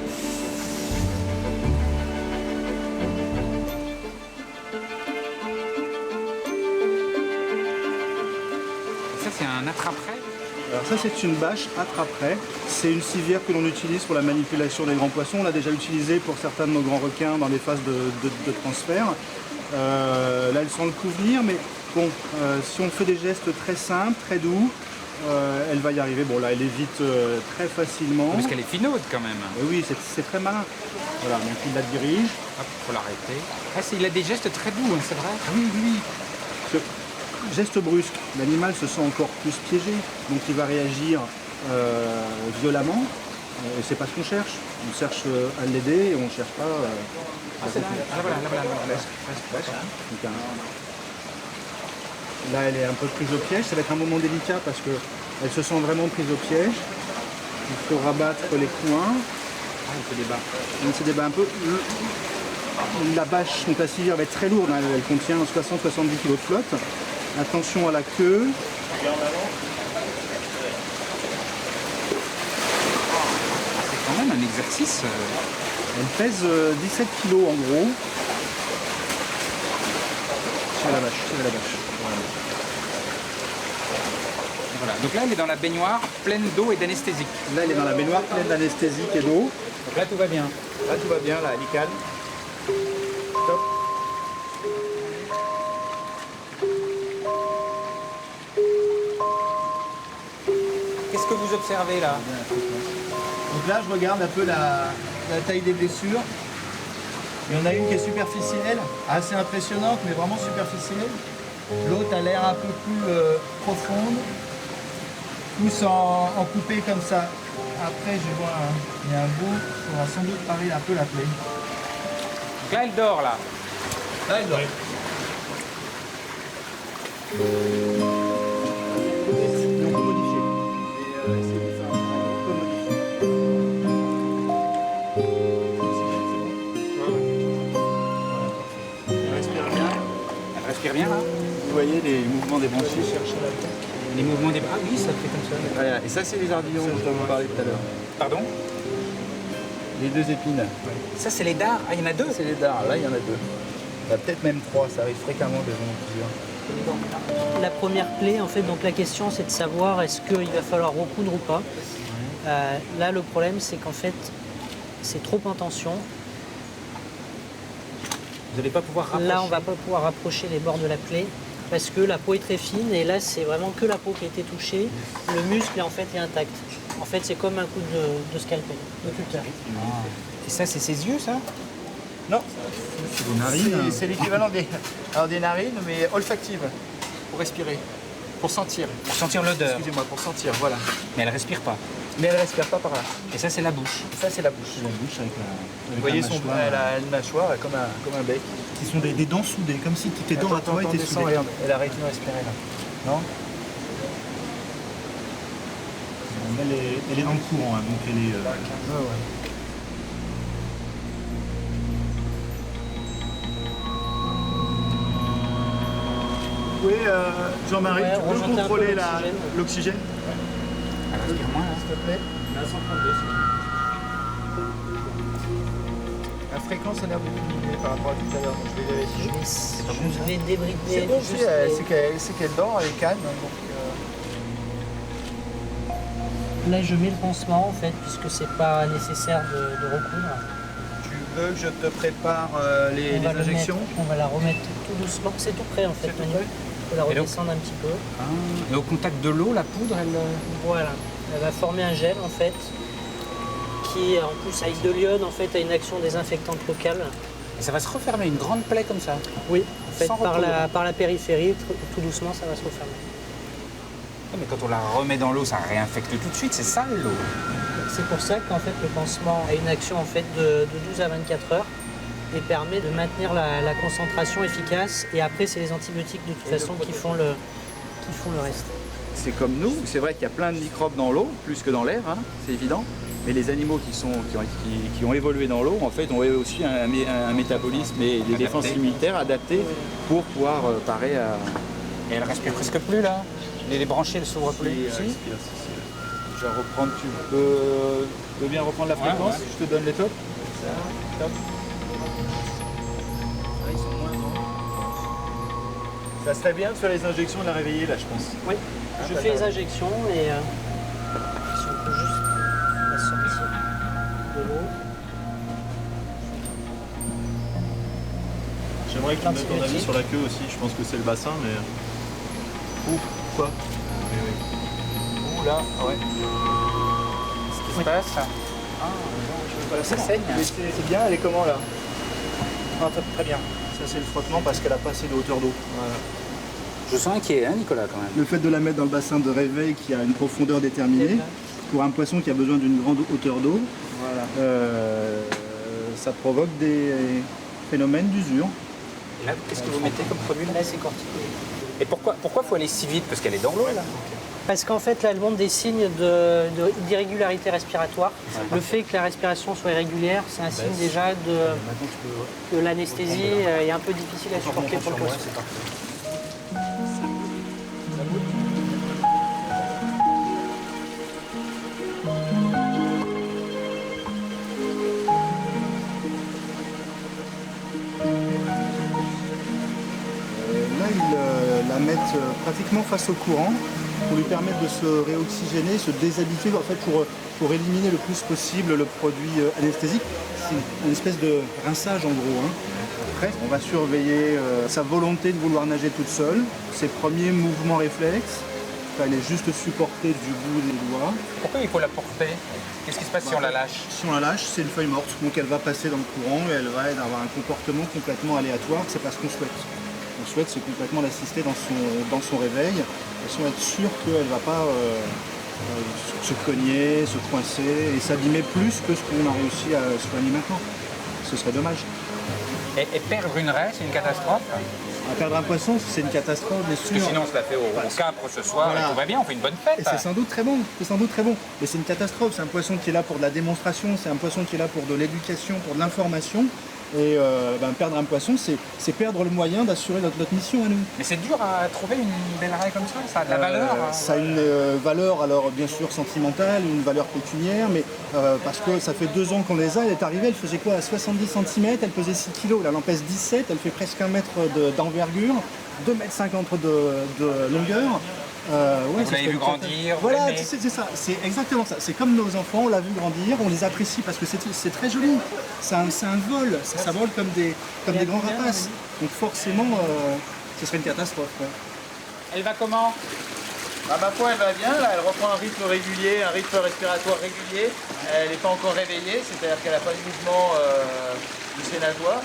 [SPEAKER 4] Ça, c'est un attrape-raie?
[SPEAKER 11] Alors ça c'est une bâche attrape-raie. C'est une civière que l'on utilise pour la manipulation des grands poissons. On l'a déjà utilisé pour certains de nos grands requins dans des phases de transfert. Là elles sont le coup venir, mais bon, si on fait des gestes très simples, très doux, elle va y arriver. Bon là elle évite très facilement.
[SPEAKER 4] Parce qu'elle est finaude quand même.
[SPEAKER 11] Oui, c'est très malin. Voilà, donc il la dirige.
[SPEAKER 4] Hop, faut l'arrêter. Ah, il a des gestes très doux, hein, c'est vrai.
[SPEAKER 11] Oui, oui. Geste brusque, l'animal se sent encore plus piégé, donc il va réagir violemment, et c'est pas ce qu'on cherche. On cherche à l'aider et on ne cherche pas à
[SPEAKER 4] Voilà.
[SPEAKER 11] Là, elle est un peu prise au piège, ça va être un moment délicat parce qu'elle se sent vraiment prise au piège. Il faut rabattre les coins.
[SPEAKER 4] Il se débat.
[SPEAKER 11] On se débat un peu. La bâche, donc la civière va être très lourde, hein, elle contient 60-70 kg de flotte. Attention à la queue.
[SPEAKER 4] C'est quand même un exercice.
[SPEAKER 11] Elle pèse 17 kg en gros. Tirez la bâche.
[SPEAKER 4] Voilà. Donc là, elle est dans la baignoire pleine d'eau et d'anesthésique.
[SPEAKER 11] Là, elle est dans la baignoire pleine d'anesthésique et d'eau.
[SPEAKER 4] Donc là, tout va bien.
[SPEAKER 11] Là, tout va bien, là, elle est calme. Top.
[SPEAKER 4] Qu'est-ce que vous observez là?
[SPEAKER 11] Donc là, je regarde un peu la taille des blessures. Il y en a une qui est superficielle, assez impressionnante, mais vraiment superficielle. L'autre a l'air un peu plus profonde. Tous en coupé comme ça. Après, je vois, il y a un bout, on va sans doute parer un peu la plaie.
[SPEAKER 4] Donc là, elle dort là.
[SPEAKER 11] Là, elle dort. Et on peut modifier. Et essayer de faire un peu modifier. Elle respire bien.
[SPEAKER 4] Elle respire bien là.
[SPEAKER 10] Vous voyez les mouvements des branchies.
[SPEAKER 11] Chercher la tête.
[SPEAKER 4] Les mouvements des bras, oui, ça fait comme ça.
[SPEAKER 11] Voilà. Et ça, c'est les ardillons dont on parlait tout à l'heure.
[SPEAKER 4] Pardon?
[SPEAKER 11] Les 2 épines.
[SPEAKER 4] Ça, c'est les dards. Ah, il y en a 2?
[SPEAKER 11] C'est les dards. Là, il y en a 2. Il y a peut-être même 3. Ça arrive fréquemment de plusieurs.
[SPEAKER 12] La première clé, en fait, donc la question, c'est de savoir est-ce qu'il va falloir recoudre ou pas. Là, le problème, c'est qu'en fait, c'est trop en tension.
[SPEAKER 4] Vous n'allez pas pouvoir rapprocher?
[SPEAKER 12] Là, on va pas pouvoir rapprocher les bords de la clé parce que la peau est très fine et là, c'est vraiment que la peau qui a été touchée. Le muscle, en fait, est intact. En fait, c'est comme un coup de scalpel, de cutter.
[SPEAKER 4] Et ça, c'est ses yeux, ça?
[SPEAKER 11] Non.
[SPEAKER 4] C'est vos narines.
[SPEAKER 11] C'est l'équivalent des narines, mais olfactives. Pour respirer. Pour sentir.
[SPEAKER 4] Pour sentir l'odeur.
[SPEAKER 11] Excusez-moi, pour sentir, voilà.
[SPEAKER 4] Mais elle respire pas.
[SPEAKER 11] Mais elle respire pas par là.
[SPEAKER 4] Et ça, c'est la bouche.
[SPEAKER 11] Ça, c'est la bouche.
[SPEAKER 4] La bouche avec la.
[SPEAKER 11] Vous voyez, elle a une mâchoire comme un bec.
[SPEAKER 13] Ce sont des dents soudées, comme si tes dents à toi étaient soudées.
[SPEAKER 11] Regarde, elle arrête de respirer là. Non?
[SPEAKER 13] Elle est dans le courant, hein, donc elle est. Oui, Jean-Marie, tu peux contrôler l'oxygène?
[SPEAKER 4] Elle respire moins, là.
[SPEAKER 11] S'il te plaît.
[SPEAKER 12] Là, 132,
[SPEAKER 11] La fréquence a l'air de diminuer par rapport à tout à l'heure, donc je vais vérifier.
[SPEAKER 12] je vais débrider.
[SPEAKER 11] C'est bon,
[SPEAKER 12] juste
[SPEAKER 11] c'est qu'elle dort, elle est calme. Donc,
[SPEAKER 12] Là, je mets le pansement, en fait, puisque c'est pas nécessaire de recoudre.
[SPEAKER 11] tu veux que je te prépare les
[SPEAKER 12] On va le
[SPEAKER 11] injections?
[SPEAKER 12] mettre- on va la remettre tout doucement. C'est tout prêt, en fait, Manu. Il faut la redescendre un petit peu.
[SPEAKER 4] Ah. Et au contact de l'eau, la poudre, elle.
[SPEAKER 12] Voilà. Elle va former un gel, en fait, qui, en plus, avec de l'iode, en fait, a une action désinfectante locale.
[SPEAKER 4] Et ça va se refermer, une grande plaie comme ça?
[SPEAKER 12] Oui, en fait,
[SPEAKER 4] Sans
[SPEAKER 12] par
[SPEAKER 4] recoudre.
[SPEAKER 12] par la périphérie, tout doucement, ça va se refermer.
[SPEAKER 4] Mais quand on la remet dans l'eau, ça réinfecte tout de suite, c'est sale l'eau.
[SPEAKER 12] C'est pour ça qu'en fait, le pansement a une action en fait, de 12 à 24 heures et permet de maintenir la concentration efficace. Et après, c'est les antibiotiques de toute façon qui font le reste.
[SPEAKER 11] C'est comme nous, c'est vrai qu'il y a plein de microbes dans l'eau, plus que dans l'air, hein, c'est évident. Mais les animaux qui ont évolué dans l'eau, en fait, ont aussi un métabolisme et des défenses immunitaires adaptées pour pouvoir parer à...
[SPEAKER 4] Et elle respire presque plus là. Les branchies, elles s'ouvrent plus. Si.
[SPEAKER 11] Je vais reprendre, tu veux bien reprendre la fréquence?
[SPEAKER 4] Ouais.
[SPEAKER 11] Je te donne les tops. Top. Ils sont moins grands. Ça serait bien de faire les injections de la réveiller là, je pense.
[SPEAKER 12] Oui, je fais les injections et si on peut juste la sortir de l'eau.
[SPEAKER 13] J'aimerais que tu me donnes ton avis sur la queue aussi. Je pense que c'est le bassin, mais.
[SPEAKER 11] Ouh, quoi? Ouh là, ouais.
[SPEAKER 4] Ce qui se passe.
[SPEAKER 11] Voilà,
[SPEAKER 4] Ça
[SPEAKER 11] bon.
[SPEAKER 4] saigne.
[SPEAKER 11] Mais c'est bien, elle est comment là? Ah, très bien. Ça c'est le frottement parce qu'elle a pas assez de hauteur d'eau. Voilà.
[SPEAKER 4] Je sens inquiet, hein, Nicolas, quand même.
[SPEAKER 13] Le fait de la mettre dans le bassin de réveil qui a une profondeur déterminée, pour un poisson qui a besoin d'une grande hauteur d'eau,
[SPEAKER 11] Voilà.
[SPEAKER 13] ça provoque des phénomènes d'usure.
[SPEAKER 4] Et là, qu'est-ce que vous mettez comme produit là?
[SPEAKER 12] Là, c'est corticoïde.
[SPEAKER 4] Et pourquoi faut aller si vite? Parce qu'elle est dans l'eau là.
[SPEAKER 12] Parce qu'en fait, là, elle montre des signes d'irrégularité respiratoire. Le fait que la respiration soit irrégulière, c'est un signe déjà que l'anesthésie est un peu difficile à supporter pour le poisson.
[SPEAKER 13] Là, ils la mettent pratiquement face au courant pour lui permettre de se réoxygéner, se déshabituer, en fait, pour éliminer le plus possible le produit anesthésique. C'est une espèce de rinçage en gros. Hein. Après, on va surveiller sa volonté de vouloir nager toute seule, ses premiers mouvements réflexes. Enfin, elle est juste supportée du bout des doigts.
[SPEAKER 4] Pourquoi il faut la porter? Qu'est-ce qui se passe si on la lâche?
[SPEAKER 13] Si on la lâche, c'est une feuille morte, donc elle va passer dans le courant et elle va avoir un comportement complètement aléatoire, c'est pas ce qu'on souhaite. On souhaite, c'est complètement l'assister dans son réveil, de façon à être sûr qu'elle ne va pas se cogner, se coincer et s'abîmer plus que ce qu'on a réussi à soigner maintenant. Ce serait dommage.
[SPEAKER 4] Et perdre une raie, c'est une catastrophe?
[SPEAKER 13] À perdre un poisson, c'est une catastrophe, bien sûr.
[SPEAKER 4] Parce que sinon, on se la fait au capre ce soir
[SPEAKER 13] Voilà.
[SPEAKER 4] et tout va bien, on fait une bonne fête.
[SPEAKER 13] Et c'est sans doute très bon, Mais c'est une catastrophe, c'est un poisson qui est là pour de la démonstration, c'est un poisson qui est là pour de l'éducation, pour de l'information. Et perdre un poisson, c'est perdre le moyen d'assurer notre mission à nous.
[SPEAKER 4] Mais c'est dur à trouver une belle raie comme ça a de la valeur
[SPEAKER 13] Ça a une valeur, alors bien sûr sentimentale, une valeur pécuniaire, mais parce que ça fait 2 ans qu'on les a, elle est arrivée, elle faisait quoi, à 70 cm, elle pesait 6 kg, là elle en pèse 17, elle fait presque 1 mètre d'envergure, 2,50 m de longueur.
[SPEAKER 4] Vous l'avez vu grandir.
[SPEAKER 13] Voilà, c'est ça, c'est exactement ça. C'est comme nos enfants, on l'a vu grandir, on les apprécie parce que c'est très joli. C'est un vol, ça vole comme des grands rapaces. Donc forcément, ce serait une catastrophe. Ouais.
[SPEAKER 4] Elle va comment?
[SPEAKER 14] Ma foi, elle va bien, là, elle reprend un rythme régulier, un rythme respiratoire régulier. Elle n'est pas encore réveillée, c'est-à-dire qu'elle n'a pas de mouvement du sénatoire.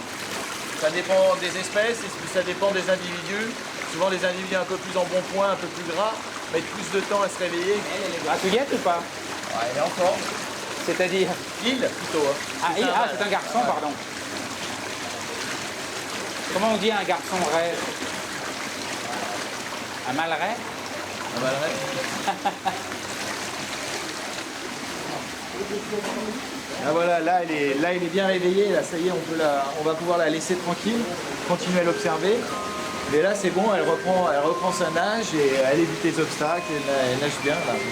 [SPEAKER 14] Ça dépend des espèces et ça dépend des individus. Souvent les individus un peu plus en bon point, un peu plus gras, mettent plus de temps à se réveiller.
[SPEAKER 4] Elle est gratouillette ou pas?
[SPEAKER 14] Ouais, elle est en forme.
[SPEAKER 4] C'est-à-dire?
[SPEAKER 14] Il plutôt. Hein.
[SPEAKER 4] C'est un garçon, pardon. Comment on dit un garçon raie? Un mâle raie?
[SPEAKER 14] Un mâle raie. Là, voilà, là elle est bien réveillée, là ça y est, on va pouvoir la laisser tranquille, continuer à l'observer. Mais là c'est bon, elle reprend sa nage et elle évite les obstacles, elle nage bien là. Donc,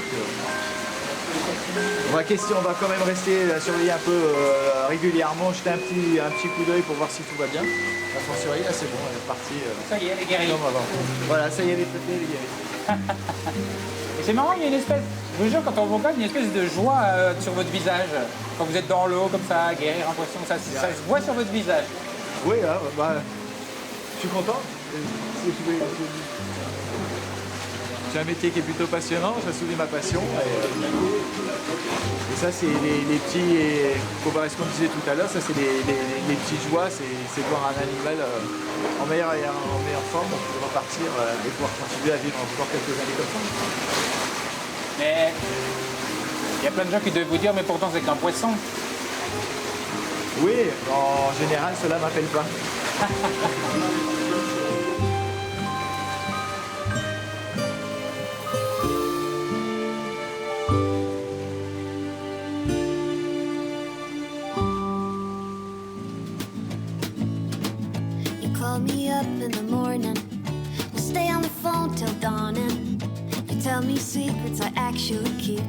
[SPEAKER 14] on va quand même rester à surveiller un peu régulièrement, jeter un petit coup d'œil pour voir si tout va bien. La forcerie, là c'est bon, elle est partie.
[SPEAKER 4] Ça y est, elle est guérie.
[SPEAKER 14] Voilà, ça y est, elle est guérie.
[SPEAKER 4] Et c'est marrant, il y a une espèce, je vous jure, quand on vous regarde, une espèce de joie sur votre visage. Quand vous êtes dans l'eau, comme ça, guérir un poisson, ça se voit sur votre visage.
[SPEAKER 14] Oui, je suis content. C'est un métier qui est plutôt passionnant, ça soulève ma passion. Et ça, c'est les petits, comparé à ce qu'on disait tout à l'heure, ça c'est les petites joies, c'est voir un animal en meilleure forme, on peut repartir et pouvoir continuer à vivre encore quelques années comme ça.
[SPEAKER 4] Mais il y a plein de gens qui doivent vous dire, mais pourtant c'est qu'un poisson.
[SPEAKER 14] Oui, en général, cela ne m'appelle pas.
[SPEAKER 1] Call me up in the morning. We'll stay on the phone till dawning. You tell me secrets I actually keep.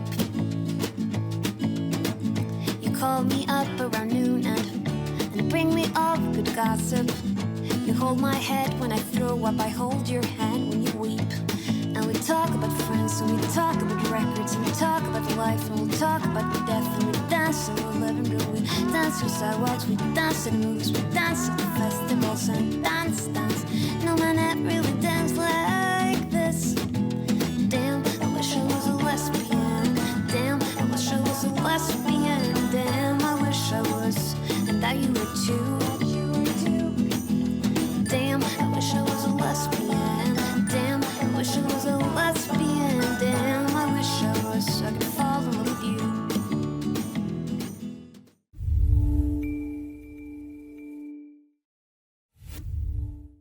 [SPEAKER 1] You call me up around noon and bring me all the good gossip. You hold my head when I throw up. I hold your hand when you weep. And we talk about friends, and we talk about records, and we talk about life, and we'll talk about death, and we dance in the living room, we dance through sidewalks, we dance at movies, we dance at the festivals, and dance. No man ever really danced like this. Damn, I wish I was a lesbian. Damn, I wish I was a lesbian.